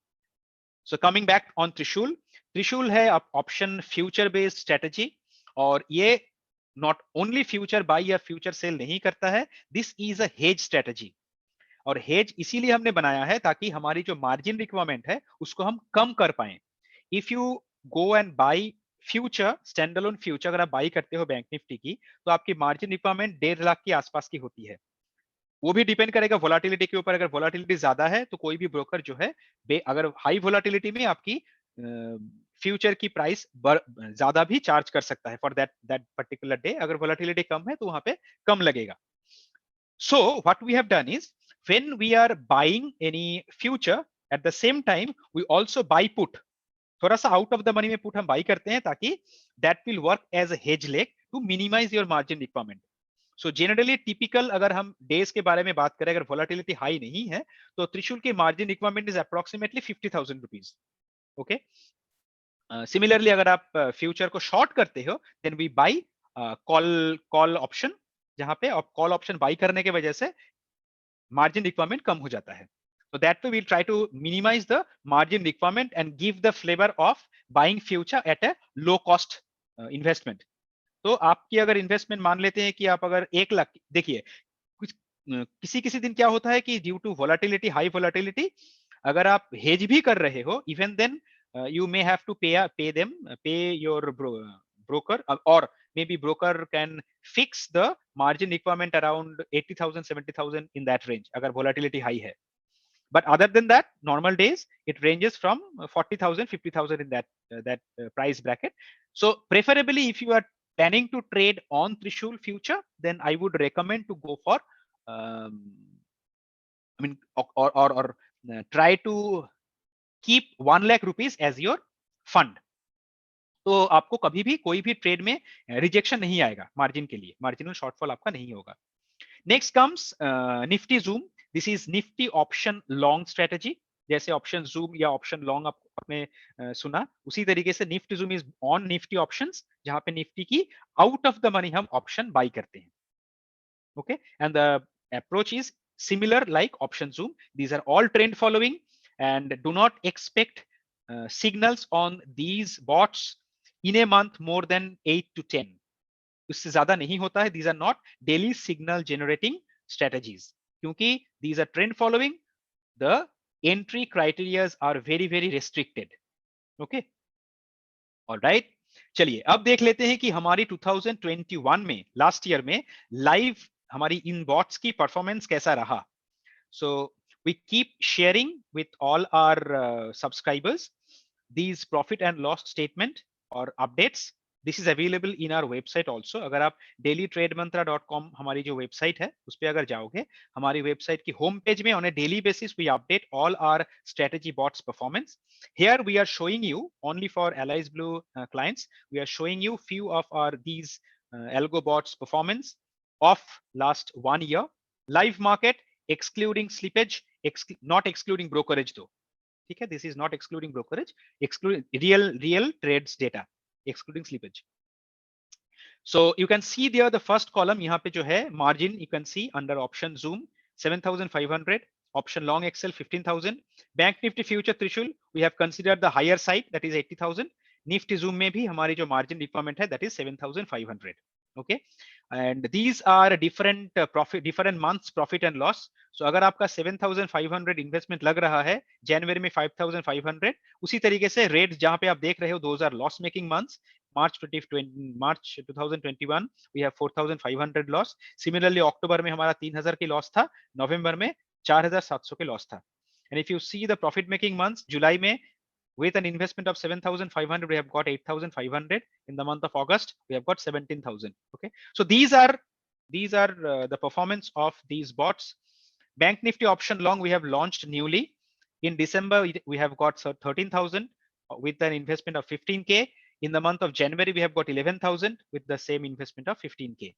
So coming back on Trishul, Trishul है ऑप्शन फ्यूचर बेस्ड स्ट्रेटेजी, और ये नॉट ओनली फ्यूचर बाय या फ्यूचर सेल नहीं करता है, this is a hedge strategy. और हेज इसीलिए हमने बनाया है ताकि हमारी जो मार्जिन रिक्वायरमेंट है उसको हम कम कर पाए. If you go and buy future, stand alone future अगर आप बाई करते हो बैंक निफ्टी की, तो आपकी मार्जिन रिक्वायरमेंट 1.5 लाख के आसपास की होती है. वो भी डिपेंड करेगा वोलाटिलिटी के ऊपर. अगर वोलाटिलिटी ज्यादा है तो कोई भी ब्रोकर जो है अगर हाई वोलाटिलिटी में आपकी फ्यूचर की प्राइस ज्यादा भी चार्ज कर सकता है फॉर दैट पर्टिकुलर डे. अगर वोलाटिलिटी कम है तो वहां पे कम लगेगा. So what we have done is when we are buying any future at the same time we also buy put. थोड़ा सा आउट ऑफ द मनी में पुट हम बाई करते हैं ताकि that will work as a hedge leg to minimise your margin requirement. So generally typical अगर हम days के बारे में बात करें, अगर वोलाटिलिटी हाई नहीं है तो त्रिशूल की margin requirement is approximately 50,000 rupees. Okay, similarly अगर आप फ्यूचर को शॉर्ट करते हो then we buy call option, जहां पे कॉल ऑप्शन बाई करने के वजह से मार्जिन रिक्वायरमेंट कम हो जाता है. So that way we'll try to minimize the margin requirement and give the flavor of buying future at a low cost investment. तो आपकी अगर इन्वेस्टमेंट मान लेते हैं कि आप अगर 1 लाख, देखिए कुछ किसी किसी दिन क्या होता है कि due to volatility, high volatility, अगर आप हेज भी कर रहे हो even then you may have to pay your broker, or maybe broker can fix the margin requirement around 80,000 70,000 in that range अगर volatility high है. But other than that, normal days it ranges from 40,000 50,000 in that price bracket. So preferably if you are planning to trade on Trishul future, then I would recommend to go for I mean or try to keep 1 lakh rupees as your fund. तो आपको कभी भी कोई भी trade में rejection नहीं आएगा margin के लिए, मार्जिनल शॉर्टफॉल आपका नहीं होगा. Next comes Nifty zoom. This is Nifty option long strategy. जैसे ऑप्शन जूम या ऑप्शन लॉन्ग आपने सुना, उसी तरीके से Nifty zoom is on Nifty options, जहां पे निफ्टी की आउट ऑफ द मनी हम ऑप्शन बाई करते हैं. Okay, and the approach is similar like option zoom. These are all trend following, and do not expect signals on these bots in a month more than 8 to 10. उससे ज्यादा नहीं होता है। These are not daily signal generating strategies, क्योंकि these are trend following. The entry criteria are very very restricted. Okay, all right. चलिए अब देख लेते हैं कि हमारी 2021 में, लास्ट ईयर में, लाइव हमारी इन बॉट्स की परफॉर्मेंस कैसा रहा। So we keep sharing with all our subscribers these profit and loss statement or updates. This is available in our website also. अगर आप dailytrademantra.com हमारी जो वेबसाइट है उस पर अगर जाओगे, हमारी वेबसाइट की होम पेज में on a daily basis we update all our strategy bots performance. Here we are showing you only for Allies Blue clients. We are showing you few of our these algo bots performance of last 1 year. Live market excluding slippage, not excluding brokerage though. ठीक है, this is not excluding brokerage, excluding real trades data, excluding slippage. So you can see there the first column यहाँ पे जो है margin, you can see under option zoom 7,500, option long excel 15,000, bank nifty future Trishul we have considered the higher side, that is 80,000. Nifty zoom में भी हमारी जो margin requirement है that is 7,500. Okay, and these are different different months profit and loss. So अगर आपका 7,500 investment लग रहा है, जनवरी में 5,500, उसी तरीके से रेट जहां पे आप देख रहे हो those are loss making months. March 2021 we have 4,500 loss. Similarly अक्टूबर में हमारा 3,000 की लॉस था, नवंबर में 4,700 के लॉस था. And if you see the profit making months, जुलाई में with an investment of 7,500 we have got 8,500. In the month of August we have got 17,000. Okay, so these are the performance of these bots. Bank Nifty option long we have launched newly in December. We have got 13,000 with an investment of 15k. In the month of January we have got 11,000 with the same investment of 15k.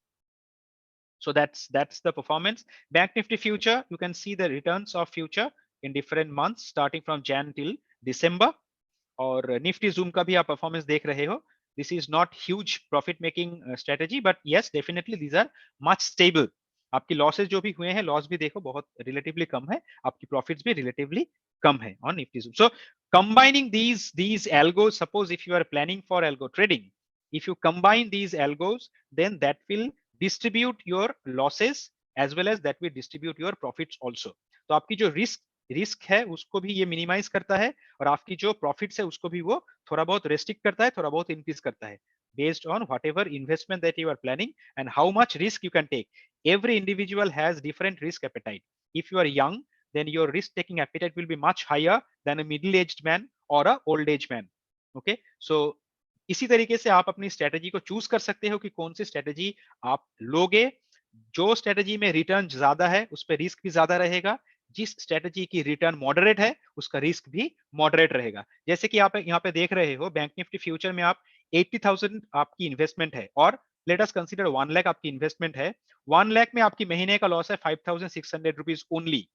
So that's the performance. Bank Nifty future, you can see the returns of future in different months starting from Jan till December. और Nifty zoom का भी आप performance देख रहे हो. This is not huge profit making strategy, but yes definitely these are much stable. आपकी losses जो भी हुए हैं, लॉस भी देखो बहुत रिलेटिवली कम है, आपकी प्रॉफिट्स भी रिलेटिवली कम है on Nifty zoom. So combining these algos, suppose if you are planning for algo trading, if you combine these algos, then that will distribute your losses as well as that will distribute your profits also. तो आपकी जो risk है उसको भी ये minimise करता है, और आपकी जो प्रॉफिट्स है उसको भी वो थोड़ा बहुत रेस्ट्रिक्ट करता है, थोड़ा बहुत इंक्रीज करता है, based on whatever investment that you are planning and how much risk you can take. Every individual has different risk appetite. If you are young, then your risk taking appetite will be much higher than a middle aged man or a old age man. Okay, so इसी तरीके से आप अपनी strategy को choose कर सकते हो कि कौन सी स्ट्रेटेजी आप लोगे. जो स्ट्रेटेजी में रिटर्न ज्यादा है उस पर रिस्क भी ज्यादा रहेगा, जिस स्ट्रेटेजी की रिटर्न मॉडरेट है उसका रिस्क भी मॉडरेट रहेगा. जैसे कि आप यहाँ पे देख रहे हो, बैंक निफ्टी फ्यूचर में आप 80,000 आपकी इन्वेस्टमेंट है, और लेट अस कंसीडर 1 लाख आपकी इन्वेस्टमेंट है. 1 लाख में आपकी महीने का लॉस है 5,600 रुपीज ओनली,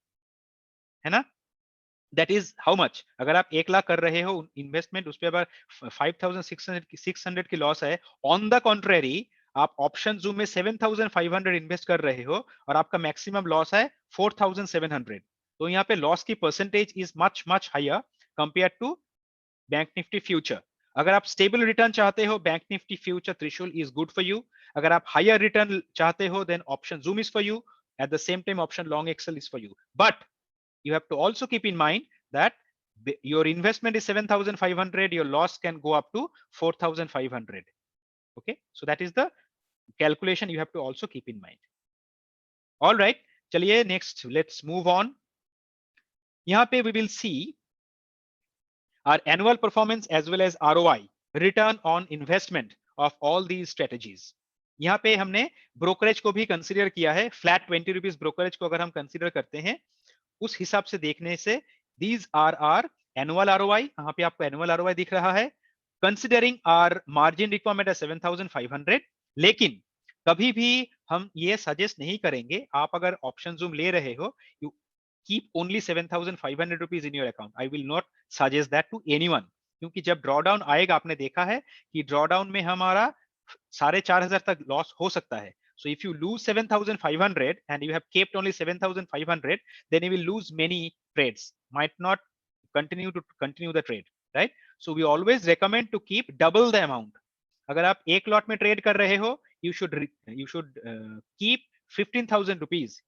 है ना. That is how much. अगर आप 1 लाख कर रहे हो इन्वेस्टमेंट, उस पर अगर 5,600 की लॉस है, ऑन द कॉन्ट्रेरी आप ऑप्शन जूम में 7,500 इन्वेस्ट कर रहे हो और आपका मैक्सिमम लॉस है 4,700. तो यहाँ पे लॉस की percentage is much much higher compare to bank Nifty future. अगर आप स्टेबल रिटर्न चाहते हो, bank Nifty future Trishul is good for you. अगर आप हायर रिटर्न चाहते हो, then option zoom is for you. At the same time option long excel is for you. But you have to also keep in mind that your investment is 7,500, your loss can go up to 4,500. Okay, so that is the calculation you have to also keep in mind. All right, chaliye next let's move on. yahan pe we will see our annual performance as well as ROI, return on investment of all these strategies. यहाँ पे हमने brokerage को भी consider किया है. Flat 20 rupees brokerage को अगर हम कंसीडर करते हैं, उस हिसाब से देखने से these are our annual ROI. यहाँ पे आपको annual ROI दिख रहा है. Considering our margin requirement है 7,500, लेकिन कभी भी हम ये सजेस्ट नहीं करेंगे, आप अगर ऑप्शन जूम ले रहे हो, you keep only 7,500 rupees in your account. I will not suggest that to anyone. क्योंकि जब ड्रॉडाउन आएगा, आपने देखा है कि ड्रॉडाउन में हमारा 4,500 तक लॉस हो सकता है. So if you lose 7,500 and you have kept only 7,500, then you will lose many trades. Might not continue the trade, right? So we always recommend to keep double the amount. अगर आप एक lot में trade कर रहे हो, you should keep 15,000 rupees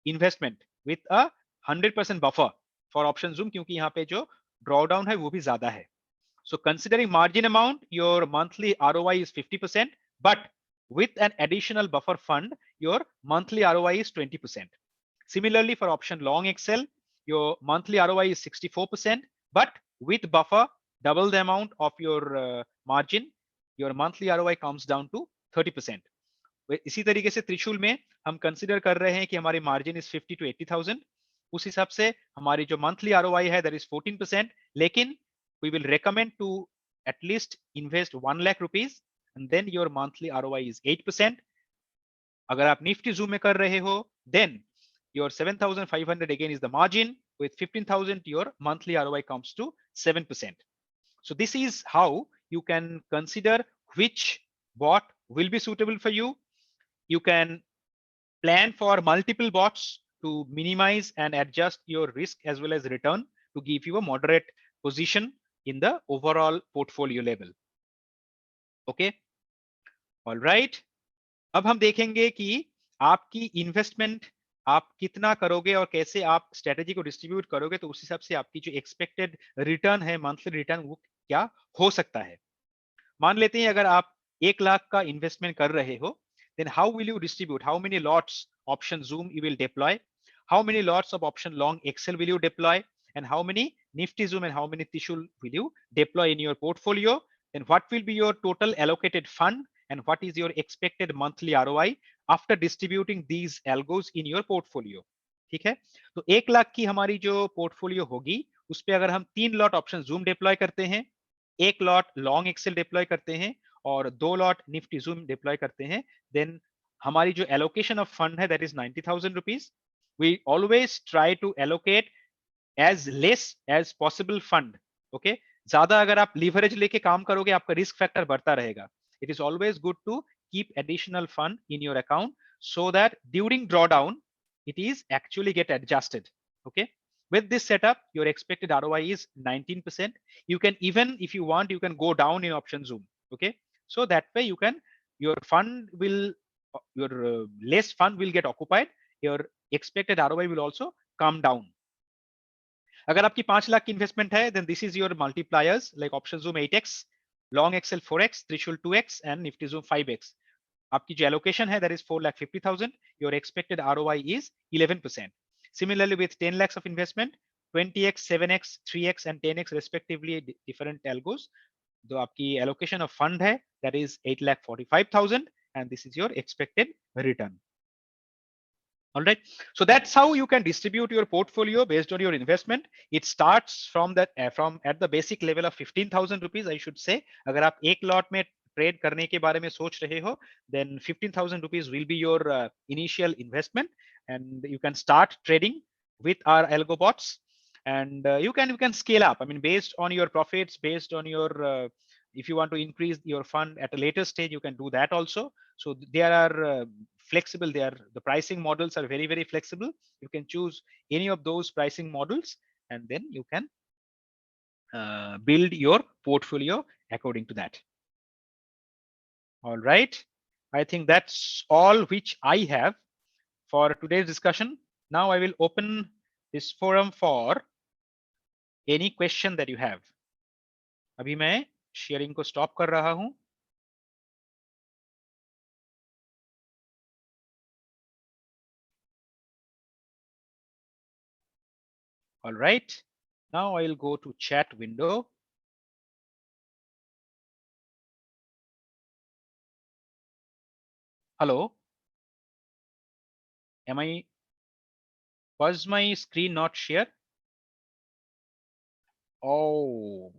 investment with a 100% buffer for option zoom, क्योंकि यहाँ पे जो drawdown है वो भी ज्यादा है. So considering margin amount, your monthly ROI is 50%, but with an additional buffer fund, your monthly ROI is 20%. Similarly, for option long Excel, your monthly ROI is 64%, but with buffer, double the amount of your margin, your monthly ROI comes down to 30%. इसी तरीके से त्रिशूल में हम consider कर रहे हैं कि हमारी मार्जिन इज 50 to 80,000. उस हिसाब से हमारी जो मंथली ROI है दैट इज 14%, लेकिन we will recommend to at least invest 1 lakh rupees and then your monthly ROI is 8%. अगर आप निफ्टी जूम में कर रहे हो, then your 7,500 again is the margin. With 15,000, your monthly ROI comes to 7%. So this is how you can consider which bot will be suitable for you. You can plan for multiple bots to minimize and adjust your risk as well as return to give you a moderate position in the overall portfolio level. Okay. All right. अब हम देखेंगे कि आपकी investment आप कितना करोगे और कैसे आप स्ट्रेटेजी को डिस्ट्रीब्यूट करोगे, तो उस हिसाब से आपकी जो एक्सपेक्टेड रिटर्न है, मंथली रिटर्न, वो क्या हो सकता है. मान लेते हैं अगर आप 1 लाख का इन्वेस्टमेंट कर रहे हो, then how will you distribute? How many lots option zoom you will deploy? How many lots of option long Excel will you deploy? And how many Nifty zoom and how many Trishul will you deploy in your portfolio? Then what will be your total allocated fund? And what is your expected monthly ROI after distributing these algos in your portfolio? ठीक है. तो 1 लाख की हमारी जो portfolio होगी, उस पे अगर हम 3 लॉट ऑप्शन जूम डिप्लॉय करते हैं, 1 लॉट लॉन्ग एक्सेल डिप्लॉय करते हैं और 2 लॉट निफ्टी जूम डिप्लॉय करते हैं, देन हमारी जो एलोकेशन ऑफ फंड है that is 90,000 rupees. We always try to allocate as less as possible fund. Okay. ज्यादा अगर आप लीवरेज लेके काम करोगे, आपका रिस्क फैक्टर बढ़ता रहेगा. It is always good to keep additional fund in your account so that during drawdown it is actually get adjusted. Okay. With this setup, your expected ROI is 19%. You can even, if you want, you can go down in option zoom. Okay. So that way you can, your fund will, your less fund will get occupied. Your expected ROI will also come down. अगर आपकी 5 लाख की investment है, then this is your multipliers like option zoom 8x, long Excel 4x, Trishul 2x and Nifty zoom 5x. आपकी जो allocation है that is 4,50,000. Your expected ROI is 11%. Similarly, with 10 lakhs of investment, 20x, 7x, 3x and 10x respectively different algos. जो आपकी allocation of fund है that is 8,45,000 and this is your expected return. All right. So that's how you can distribute your portfolio based on your investment. It starts from that from at the basic level of 15,000 rupees, I should say. अगर आप एक lot में trade करने के बारे में सोच रहे हो, then 15,000 rupees will be your initial investment, and you can start trading with our algo bots, and you can scale up. I mean, based on your profits, based on your if you want to increase your fund at a later stage, you can do that also. So there are flexible. The pricing models are very flexible. You can choose any of those pricing models, and then you can build your portfolio according to that. All right. I think that's all which I have for today's discussion. Now I will open this forum for any question that you have. अभी मैं sharing को stop कर रहा हूं. All right. Now I'll go to chat window. Hello. Was my screen not shared? Oh,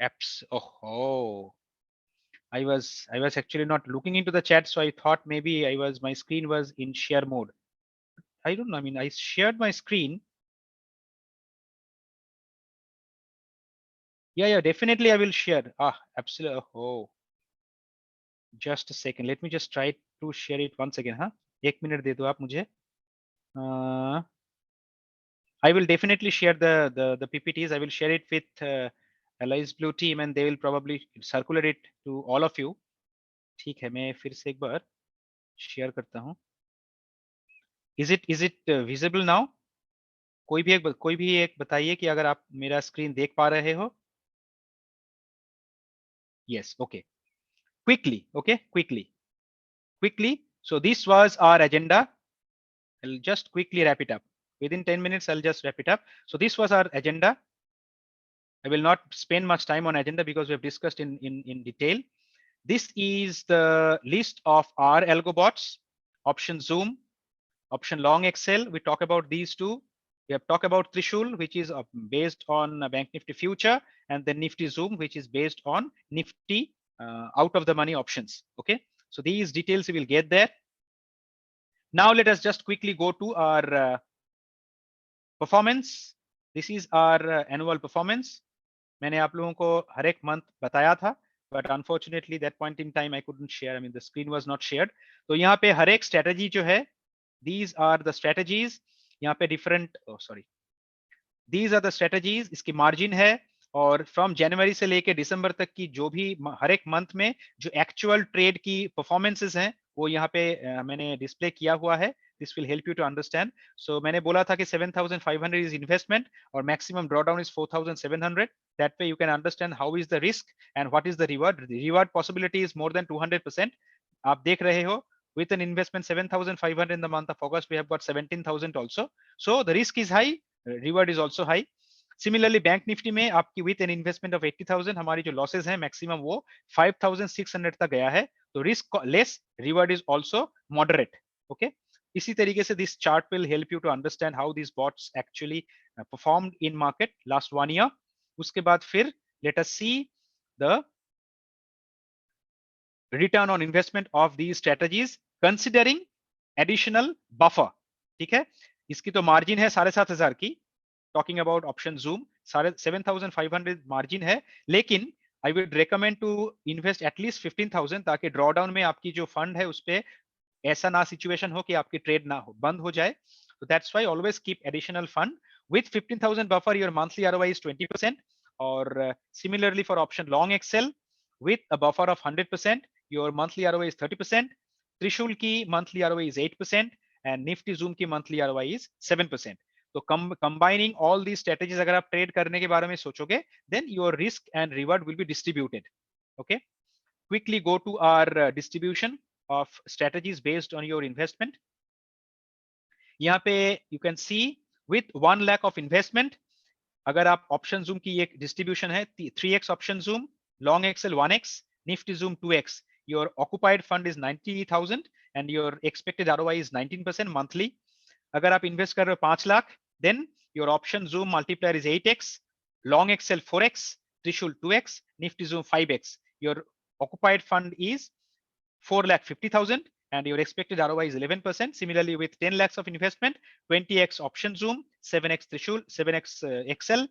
apps. Oh. I was actually not looking into the chat, so I thought maybe my screen was in share mode. I don't know. I mean, I shared my screen. Yeah, definitely I will share. Absolutely. Oh, just a second. Let me just try to share it once again. Huh? 1 minute दे दो आप मुझे. I will definitely share the PPTs. I will share it with Allies Blue team, and they will probably circulate it to all of you. ठीक है, मैं फिर से एक बार share करता हूं. Is it visible now? कोई भी एक बताइए कि अगर आप मेरा स्क्रीन देख पा रहे हो. Yes, okay. quickly. So this was our agenda. I'll just quickly wrap it up. Within 10 minutes, I'll just wrap it up. So this was our agenda. I will not spend much time on agenda because we have discussed in detail. This is the list of our algo bots: option Zoom, option long Excel. We talk about these two. We have talked about Trishul, which is based on Bank Nifty future, and then Nifty Zoom, which is based on Nifty out of the money options. Okay, so these details we will get there. Now let us just quickly go to our performance. This is our annual performance. मैंने आप लोगों को हर एक month बताया था, but unfortunately that point in time I couldn't share. I mean the screen was not shared. तो यहाँ पे हर एक strategy जो है, these are the strategies. यहाँ पे different, oh sorry, these are the strategies. इसकी margin है, और फ्रॉम जनवरी से लेके दिसंबर तक की जो भी हर एक मंथ में जो एक्चुअल ट्रेड की परफॉर्मेंसेस हैं वो यहाँ पे मैंने डिस्प्ले किया हुआ है. This will help you to understand. So मैंने बोला था कि 7,500 इज इन्वेस्टमेंट और maximum drawdown is 4,700. That way you can understand how is the risk and what is the reward. Reward possibility is more than 200%. आप देख रहे हो, with an investment 7,500 in the month of August, we have got 17,000 also. So the risk is high, reward is also high. Similarly bank Nifty में आपकी with an investment of 80,000 हमारी जो losses हैं maximum वो 5,600 तक गया है. तो risk less, reward is also moderate. Okay, इसी तरीके से this chart will help you to understand how this bots actually performed in market last 1 year. उसके बाद फिर let us see the return on investment of these strategies considering additional buffer. ठीक है, इसकी तो मार्जिन है 7,500 की. Talking about option zoom 7,500 margin है, लेकिन I would recommend to invest at least 15,000 ताकि ड्रॉडाउन में आपकी जो फंड है उस पे ऐसा ना सिचुएशन हो कि आपकी ट्रेड ना हो, बंद हो जाए. तो that's why always keep additional fund. With 15,000 buffer your monthly ROI is 20%. और similarly for option long excel with a buffer of 100%, your monthly ROI is 30%. Trishul की monthly ROI is 8% and Nifty Zoom की monthly ROI is 7%. तो combining all these strategies अगर आप trade करने के बारे में सोचोगे, then your risk and reward will be distributed. Okay, quickly go to our distribution of strategies based on your investment. यहाँ पे you can see with 1 lakh of investment, अगर आप ऑप्शन जूम की एक डिस्ट्रीब्यूशन है 3x option zoom, long excel 1x, nifty zoom 2x, your occupied fund is 90,000 and your expected ROI is 19% monthly. अगर आप invest कर रहे हो 5 lakh, then your option zoom multiplier is 8x, long excel 4x, trishul 2x, nifty zoom 5x. Your occupied fund is 4,50,000 and your expected ROI is 11%. Similarly, with 10 lakhs of investment, 20x option zoom, 7x trishul, 7x excel,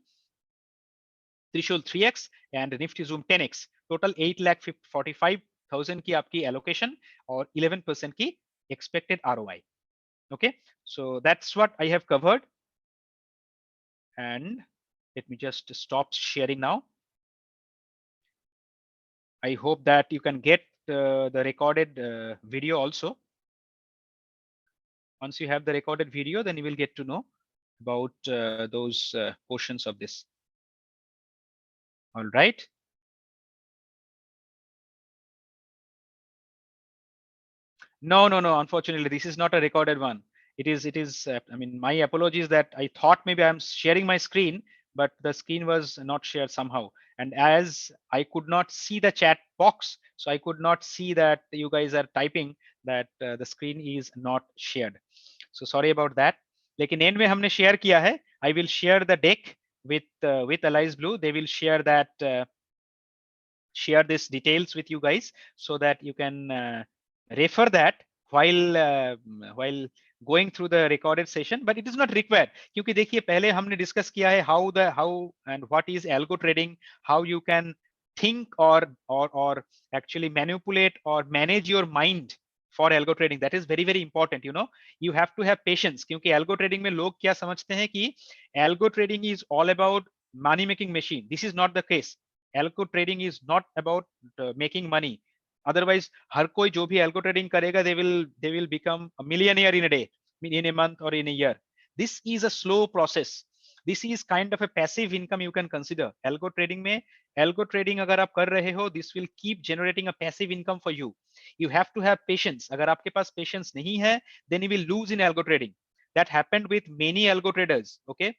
Trishul 3x and Nifty Zoom 10x. Total 8,45,000 की आपकी allocation और 11% की expected ROI. Okay, so that's what I have covered. And let me just stop sharing now. I hope that you can get the recorded video also. Once you have the recorded video, then you will get to know about those portions of this. All right. No. Unfortunately, this is not a recorded one. It is. I mean, my apologies that I thought maybe I'm sharing my screen, but the screen was not shared somehow. And as I could not see the chat box, so I could not see that you guys are typing that the screen is not shared. So sorry about that. लेकिन end में हमने share किया है. I will share the deck with Allies Blue. They will share that. Share these details with you guys so that you can refer that while going through the recorded session, but it is not required क्योंकि देखिए पहले हमने discuss किया है how and what is algo trading, how you can think or actually manipulate or manage your mind for algo trading. That is very important. You know, you have to have patience क्योंकि algo trading में लोग क्या समझते हैं कि algo trading is all about money making machine. This is not the case. Algo trading is not about making money. Otherwise हर कोई जो भी algo trading करेगा they will become a millionaire in a day, in a month or in a year. This is a slow process. This is kind of a passive income you can consider. Algo trading में algo trading अगर आप कर रहे हो, this will keep generating a passive income for you. You have to have patience. अगर आपके पास patience नहीं है, then you will lose in algo trading. That happened with many algo traders. Okay,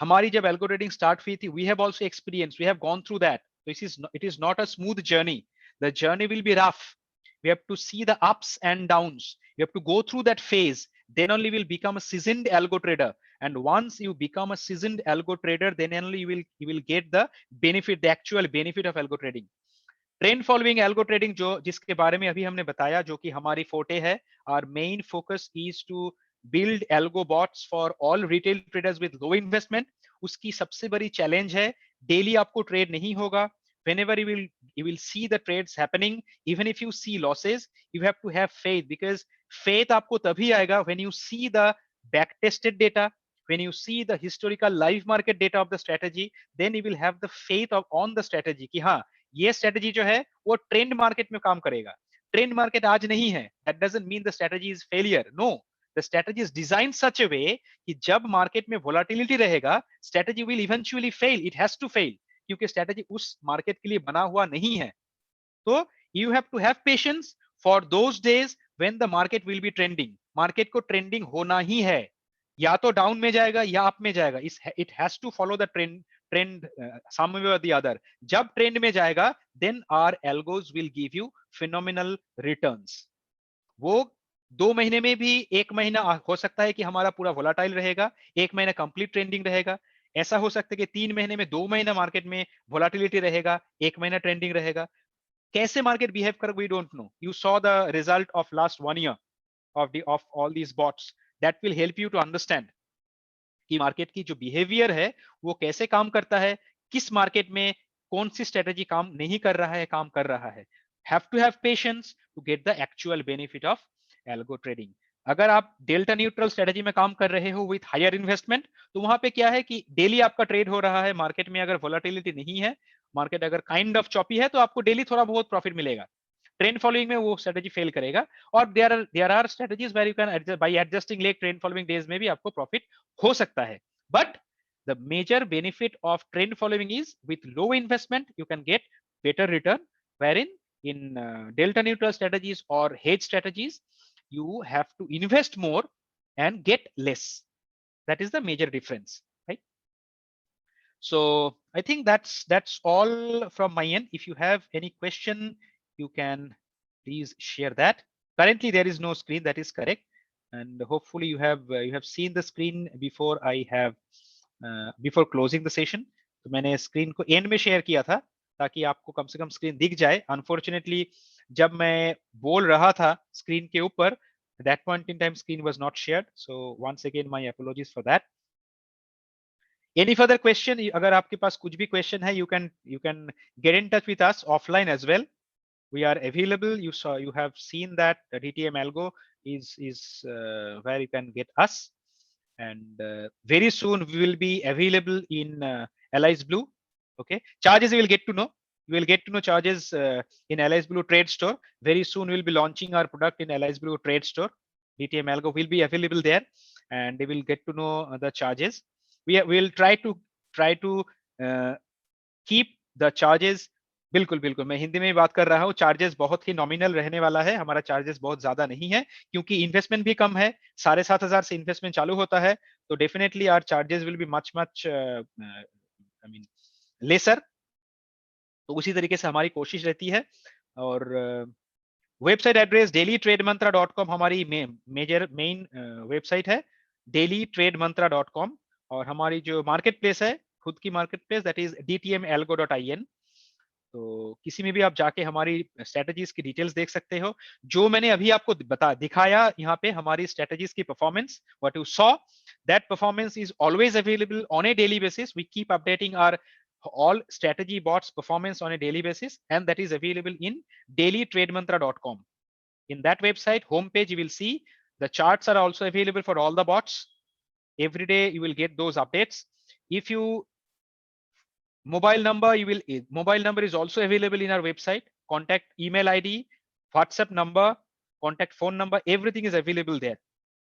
हमारी जब algo trading start हुई थी, we have also experienced, we have gone through that. It is not a smooth journey. The journey will be rough. We have to see the ups and downs. You have to go through that phase. Then only will become a seasoned algo trader. And once you become a seasoned algo trader, then only you will get the benefit, the actual benefit of algo trading. Trend following algo trading जो जिसके बारे में अभी हमने बताया, जो कि हमारी फोटे है, our main focus is to build algo bots for all retail traders with low investment. उसकी सबसे बड़ी चैलेंज है, डेली आपको ट्रेड नहीं होगा. whenever you will see the trades happening, even if you see losses, you have to have faith, because faith आपको तभी आएगा when you see the back tested data, when you see the historical live market data of the strategy, then you will have the faith on the strategy कि हाँ, ये strategy जो है वो trend market में काम करेगा. ट्रेंड मार्केट आज नहीं है, that doesn't mean the strategy is failure. No, the strategy is design such a way कि जब मार्केट में वोलाटिलिटी रहेगा, strategy will eventually fail. It has to fail, क्योंकि स्ट्रेटेजी उस मार्केट के लिए बना हुआ नहीं है. तो you have to have patience for those days when the market will be trending. Market को ट्रेंडिंग होना ही है, या तो डाउन में जाएगा या अप में जाएगा. It has to follow the trend somewhere or the other. जब ट्रेंड में जाएगा, then our algos will give you phenomenal returns. वो 2 महीने में भी, 1 महीना हो सकता है कि हमारा पूरा वोलाटाइल रहेगा, 1 महीना कंप्लीट ट्रेंडिंग रहेगा. ऐसा हो सकता है कि 3 महीने में 2 महीना मार्केट में वोलाटिलिटी रहेगा, 1 महीना ट्रेंडिंग रहेगा. कैसे मार्केट बिहेव कर, we don't know. You saw the result of last 1 year of all these bots. That will help you to understand कि मार्केट की जो बिहेवियर है वो कैसे काम करता है, किस मार्केट में कौन सी स्ट्रेटेजी काम नहीं कर रहा है, काम कर रहा है. Have to have patience to get the actual benefit of algo trading. अगर आप डेल्टा न्यूट्रल स्ट्रेटेजी में काम कर रहे हो विथ हायर इन्वेस्टमेंट, तो वहां पे क्या है कि डेली आपका ट्रेड हो रहा है मार्केट में. अगर वोलाटिलिटी नहीं है, मार्केट अगर काइंड ऑफ चॉपी है, तो आपको डेली थोड़ा बहुत प्रॉफिट मिलेगा. ट्रेंड फॉलोइंग में वो स्ट्रेटेजी फेल करेगा. और there are strategies where you can adjust by adjusting leg trend following days में भी आपको प्रॉफिट हो सकता है. But the major benefit of trend following is with low investment, you can get better return, wherein in delta neutral strategies or hedge strategies, you have to invest more and get less. That is the major difference, right? So I think that's all from my end. If you have any question, you can please share that. Currently there is no screen, that is correct. And hopefully you have seen the screen before I have before closing the session. तो मैंने screen को and में share किया था ताकि आपको कम से कम screen दिख जाए. अनफॉर्चुनेटली जब मैं बोल रहा था स्क्रीन के ऊपर, that point in time screen was not shared. So once again my apologies for that. Any further question? अगर आपके पास कुछ भी question है, you can get in touch with us offline as well. We are available. You have seen that the DTM algo is where you can get us, and very soon we will be available in Allies Blue. Okay, charges you will get to know. You will get to know charges in Allies Blue Trade Store. Very soon we'll be launching our product in Allies Blue Trade Store. DTM algo will be available there, and they will get to know the charges. We will try to keep the charges. बिल्कुल बिल्कुल, मैं हिंदी में ही बात कर रहा हूँ. Charges बहुत ही nominal रहने वाला है. हमारा चार्जेस बहुत ज्यादा नहीं है, क्योंकि इन्वेस्टमेंट भी कम है. 7,500 से इन्वेस्टमेंट चालू होता है, तो definitely our charges will be much I mean lesser. तो उसी तरीके से हमारी कोशिश रहती है. और वेबसाइट एड्रेस dailytrademantra.com हमारी मेन वेबसाइट है, dailytrademantra.com. और हमारी जो मार्केट प्लेस है, खुद की market place, that is dtmalgo.in. तो किसी में भी आप जाके हमारी स्ट्रेटजीज की डिटेल्स देख सकते हो. जो मैंने अभी आपको दिखाया यहाँ पे हमारी स्ट्रेटजीज की performance, what you saw, that performance is always available on a daily basis. We keep updating our all strategy bots performance on a daily basis, and that is available in dailytrademantra.com. In that website homepage, you will see the charts are also available for all the bots. Every day you will get those updates. If you mobile number is also available in our website. contact email ID, WhatsApp number, contact phone number, everything is available there.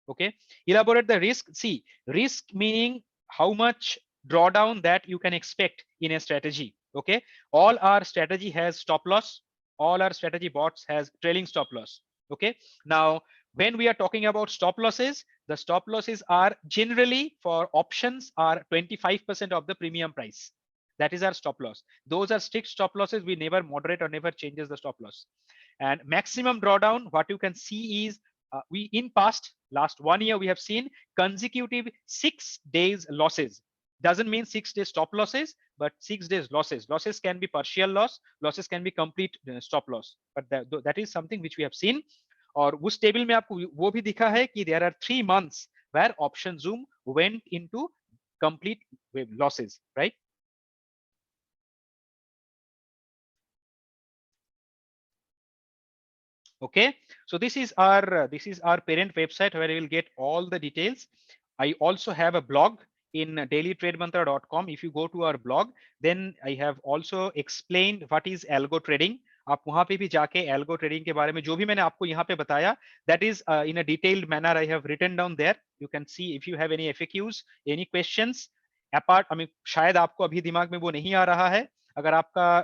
Okay, elaborate the risk. See, risk meaning how much drawdown that you can expect in a strategy. Okay, all our strategy has stop loss, all our strategy bots has trailing stop loss. Okay, now when we are talking about stop losses, the stop losses are generally for options are 25% of the premium price. That is our stop loss. Those are strict stop losses. We never moderate or never changes the stop loss. And maximum drawdown, what you can see is we in past last 1 year we have seen consecutive 6 days losses. Doesn't mean 6 days stop losses, but 6 days losses. Losses can be partial loss, losses can be complete stop loss, but that is something which we have seen. और उस table में आपको वो भी दिखा है कि there are 3 months where option zoom went into complete losses, right? Okay, so this is our parent website where you will get all the details. I also have a blog in dailytrademantra.com. If you go to our blog, then I have also explained what is algo trading. आप वहां पे भी जाके algo trading के बारे में जो भी मैंने आपको यहाँ पे बताया, that is in a detailed manner I have written down there. You can see if you have any FAQs, any questions. Apart, I mean, शायद आपको अभी दिमाग में वो नहीं आ रहा है. अगर आपका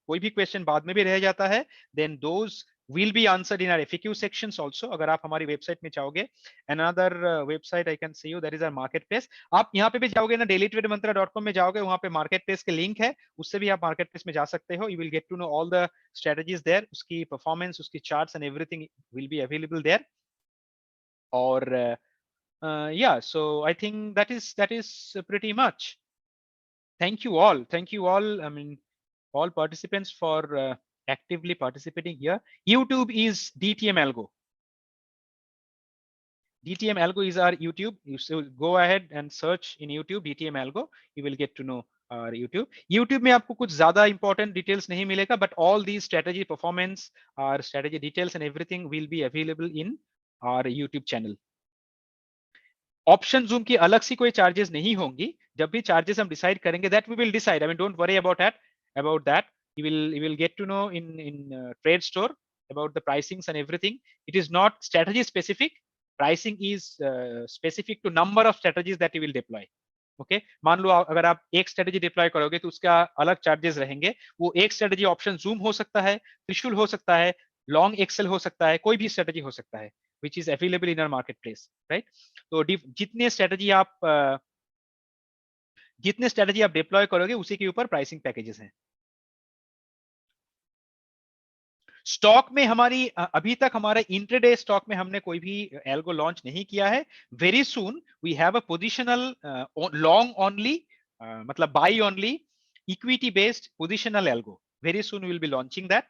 कोई भी क्वेश्चन बाद में भी रह जाता है, then those will be answered in our FAQ sections also. अगर आप हमारी वेबसाइट में जाओगे, another website I can see you, that is our marketplace. आप यहाँ पे भी जाओगे ना, dailytrademantra.com में जाओगे, वहाँ पे marketplace के लिंक है, उससे भी आप marketplace में जा सकते हो. You will get to know all the strategies there. उसकी performance, उसकी charts and everything will be available there. और yeah, so I think that is pretty much. Thank you all. Thank you all. I mean, all participants for actively participating here. YouTube is DTM Algo. DTM Algo is our YouTube. You should go ahead and search in YouTube DTM Algo. You will get to know our YouTube. YouTube में आपको कुछ ज़्यादा important details नहीं मिलेगा, but all these strategy performance, our strategy details and everything will be available in our YouTube channel. Option zoom की अलग सी कोई charges नहीं होंगी. जब भी चार्जेस हम डिसाइड करेंगे, that we will decide. I mean, don't worry about that. You will get to know in trade store about the pricings and everything. It is not strategy specific. Pricing is specific to number of strategies that you will deploy. Okay, मान लो अगर आप एक strategy deploy करोगे तो उसका अलग charges रहेंगे. वो एक स्ट्रेटेजी ऑप्शन जूम हो सकता है, त्रिशूल हो सकता है, लॉन्ग एक्सेल हो सकता है, कोई भी स्ट्रेटेजी हो सकता है, which is available in our marketplace, right? तो जितने स्ट्रेटेजी आप डिप्लॉय करोगे उसी के ऊपर प्राइसिंग पैकेजेस हैं. स्टॉक में हमारी अभी तक हमारा इंट्राडे स्टॉक में हमने कोई भी एल्गो लॉन्च नहीं किया है. Very soon we have a positional long only, मतलब buy only equity based positional algo. Very soon will be launching that.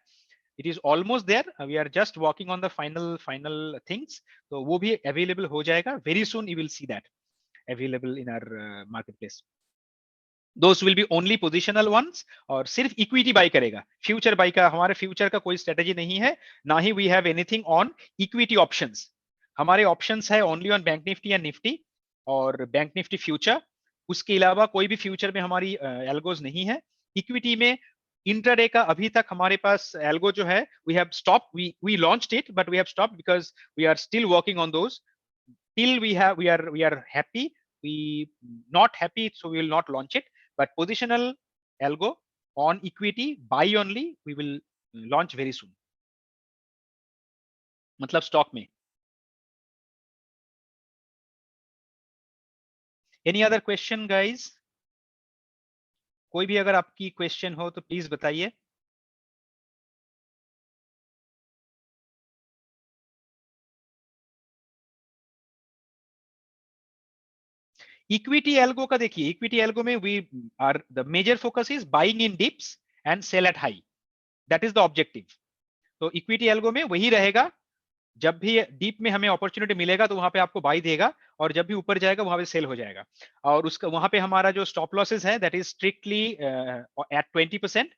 It is almost there. We are just working on the final things. तो वो भी available हो जाएगा. Very soon you will see that available in our marketplace. Those will be only positional ones. और सिर्फ equity buy करेगा. Future buy का, हमारे future का कोई strategy नहीं है. ना ही we have anything on equity options. हमारे options है only on Bank Nifty and Nifty और Bank Nifty future. उसके अलावा कोई भी future में हमारी algos नहीं है. Equity में इंट्राडे का अभी तक हमारे पास एल्गो जो है, we have stopped. We launched it, but we have stopped because we are still working on those. Till we are happy. We not happy, so we will not launch it. But positional algo on equity buy only we will launch very soon. मतलब stock में. Any other question, guys? कोई भी अगर आपकी question हो तो please बताइए. Equity algo का देखिए, इक्विटी एल्गो में we are the major focus is buying in dips and sell at high. That is the objective. तो इक्विटी एल्गो में वही रहेगा. जब भी डीप में हमें अपॉर्चुनिटी मिलेगा तो वहां पे आपको बाई देगा, और जब भी ऊपर जाएगा वहां पे सेल हो जाएगा. और उसका वहां पे हमारा जो स्टॉप लॉसेस है दैट इज स्ट्रिक्टली एट 20%,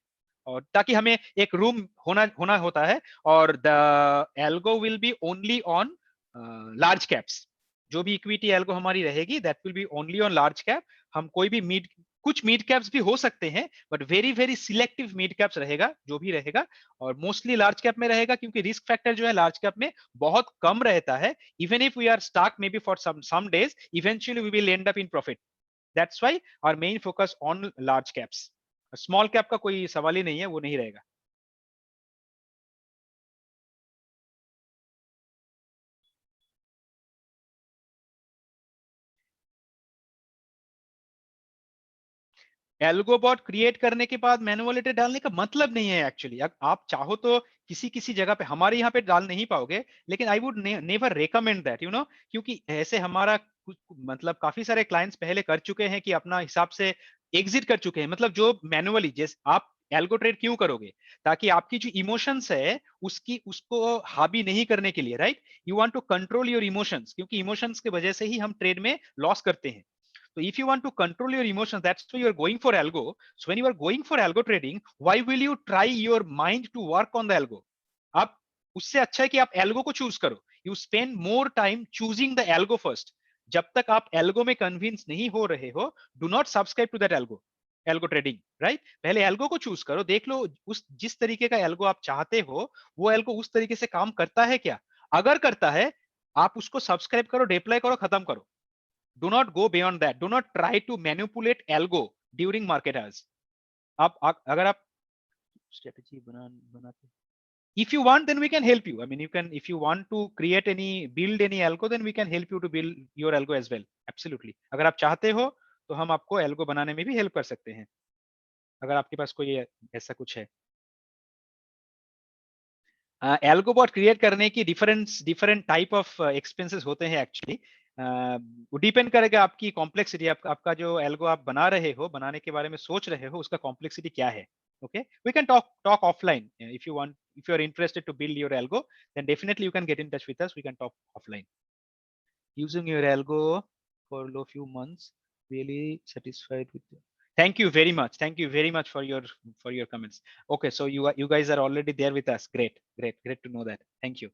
और ताकि हमें एक रूम होना होता है. और the algo will be only on large caps. जो भी इक्विटी एल्गो हमारी रहेगी that will be only on large cap. हम कोई भी कुछ मिड कैप्स भी हो सकते हैं, but very very selective mid caps रहेगा जो भी रहेगा, और मोस्टली लार्ज कैप में रहेगा, क्योंकि रिस्क फैक्टर जो है लार्ज कैप में बहुत कम रहता है. Even if we are stuck may be for some days, eventually we will end up in profit. That's why our main focus on large caps. Small cap का कोई सवाल ही नहीं है, वो नहीं रहेगा. एल्गोबॉट क्रिएट करने के बाद मैनुअलिटी डालने का मतलब नहीं है एक्चुअली. आप चाहो तो किसी किसी जगह पे, हमारे यहाँ पे डाल नहीं पाओगे, लेकिन I would never recommend that, you know, क्योंकि ऐसे हमारा मतलब काफी सारे क्लाइंट्स पहले कर चुके हैं कि अपना हिसाब से एग्जिट कर चुके हैं. मतलब जो मैनुअली, जैसे आप एल्गो ट्रेड क्यों करोगे, ताकि आपकी जो इमोशंस है उसको हावी नहीं करने के लिए, right. You want to control your emotions, क्योंकि इमोशंस की वजह से ही हम ट्रेड में लॉस करते हैं. So if you want to control your emotions, that's why you are going for algo. So when you are going for algo trading, why will you try your mind to work on the algo? आप उससे अच्छा है कि आप algo को choose करो. You spend more time choosing the algo first. जब तक आप algo में convince नहीं हो रहे हो, do not subscribe to that algo trading, right? पहले algo को चूज करो, देख लो उस जिस तरीके का algo आप चाहते हो, वो algo उस तरीके से काम करता है क्या. अगर करता है, आप उसको सब्सक्राइब करो, डिप्लॉय करो, खत्म करो. Do not go beyond that. Do not try to manipulate algo during market hours. अगर आप strategy बनाते, if you want, then we can help you. I mean, you can, if you want to create build any algo, then we can help you to build your algo as well. Absolutely. अगर आप चाहते हो तो हम आपको algo बनाने में भी हेल्प कर सकते हैं, अगर आपके पास कोई ऐसा कुछ है. एल्गोबॉट क्रिएट करने की डिफरेंट टाइप ऑफ एक्सपेंसेस होते हैं एक्चुअली. वो डिपेंड करेगा आपकी कॉम्प्लेक्सिटी, आपका जो एल्गो आप बना रहे हो, बनाने के बारे में सोच रहे हो, उसका कॉम्प्लेक्सिटी क्या है. Okay, we can talk offline. If you want, if you are interested to build your algo, then definitely you can get in touch with us. We can talk offline. Using your algo for low few months, really satisfied with it. Thank you very much. Thank you very much for your comments. Okay, so you guys are already there with us. Great to know that. Thank you.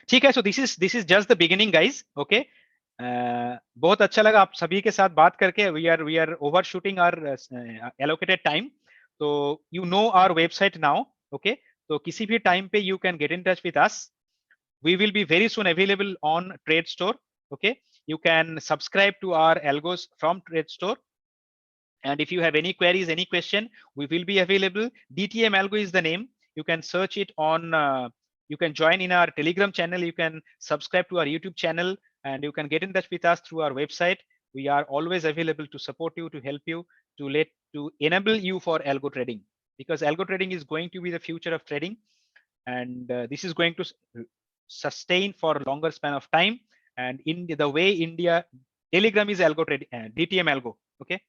ठीक है, so this is just the beginning, guys. Okay. बहुत अच्छा लगा आप सभी के साथ बात करके. We are overshooting our allocated time. So you know our website now. Okay. तो किसी भी टाइम पे you can get in touch with us. We will be very soon available on TradeStore. Okay. You can subscribe to our algos from TradeStore. And if you have any queries, any question, we will be available. DTM Algo is the name. You can search it on, you can join in our Telegram channel. You can subscribe to our YouTube channel, and you can get in touch with us through our website. We are always available to support you, to help you, to enable you for algo trading, because algo trading is going to be the future of trading. And this is going to sustain for a longer span of time. And in the way India, Telegram is algo trading, DTM Algo. Okay.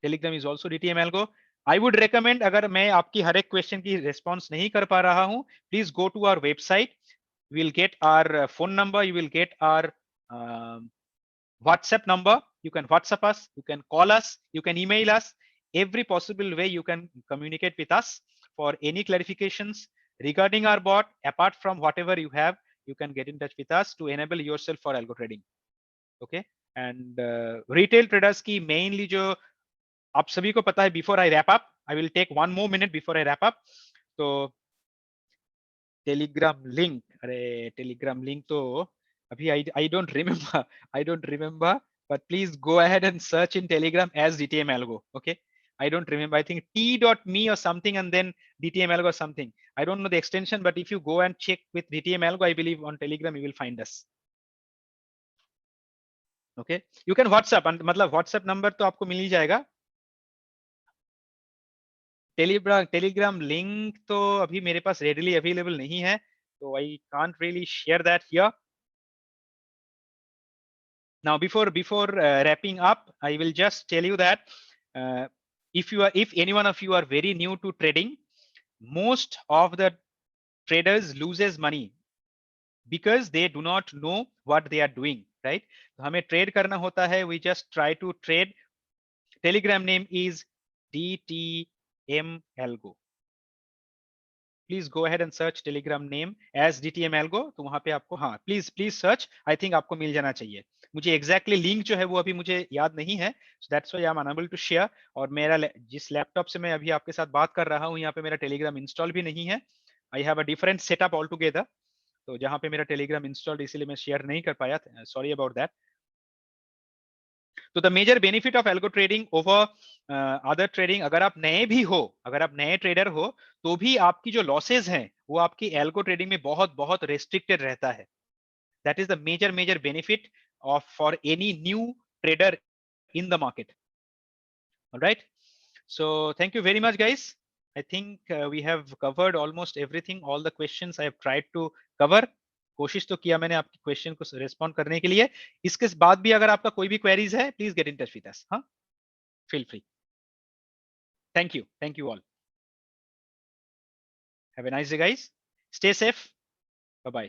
Telegram is also DTM algo. I would recommend, अगर मैं आपकी हर एक question की response नहीं कर पा रहा हूं, please go to our website. You will get our phone number, you will get our WhatsApp number. You can WhatsApp us, you can call us, you can email us. Every possible way you can communicate with us for any clarifications regarding our bot. Apart from whatever you have, you can get in touch with us to enable yourself for algo trading. Okay. And retail traders की mainly जो आप सभी को पता है, before I wrap up, I will take 1 more minute before I wrap up. तो Telegram link, अरे Telegram link तो अभी I don't remember, but please go ahead and search in Telegram as DTM Algo. Okay, I don't remember. I think t.me or something, and then DTM Algo or something. I don't know the extension, but if you go and check with DTM Algo, I believe on Telegram you will find us. Okay, you can WhatsApp, मतलब WhatsApp number तो आपको मिल ही जाएगा. Telegram link तो अभी मेरे पास readily available नहीं है, तो I can't really share that here. Now, before wrapping up, I will just tell you that if any one of you are very new to trading, most of the traders loses money because they do not know what they are doing, right? तो हमें trade करना होता है. We just try to trade. Telegram name is DTM Algo. Please go ahead and search Telegram name as DTM Algo, तो वहां पे आपको, हाँ please please search, I think आपको मिल जाना चाहिए। मुझे एग्जैक्टली लिंक जो है वो अभी मुझे याद नहीं है, so that's why I am unable to share. और मेरा जिस लैपटॉप से मैं अभी आपके साथ बात कर रहा हूँ, यहाँ पे मेरा टेलीग्राम इंस्टॉल भी नहीं है। I have a different setup all together, तो जहाँ पे मेरा टेलीग्राम इंस्टॉल्ड, इसीलिए मैं शेयर नहीं कर पाया, सॉरी अबाउट दैट। तो the major benefit of algo trading over other trading, अगर आप नए भी हो, अगर आप नए ट्रेडर हो, तो भी आपकी जो लॉसेज हैं वो आपकी एल्गो ट्रेडिंग में बहुत बहुत रेस्ट्रिक्टेड रहता है। That is the major benefit of for any new trader in the market. All right, so thank you very much guys. I think we have covered almost everything, all the questions I have tried to cover. कोशिश तो किया मैंने आपकी question को respond करने के लिए। इसके बाद भी अगर आपका कोई भी क्वेरीज है, please get in touch with us. हाँ, feel free. Thank you all. Have a nice day guys, stay safe, bye bye.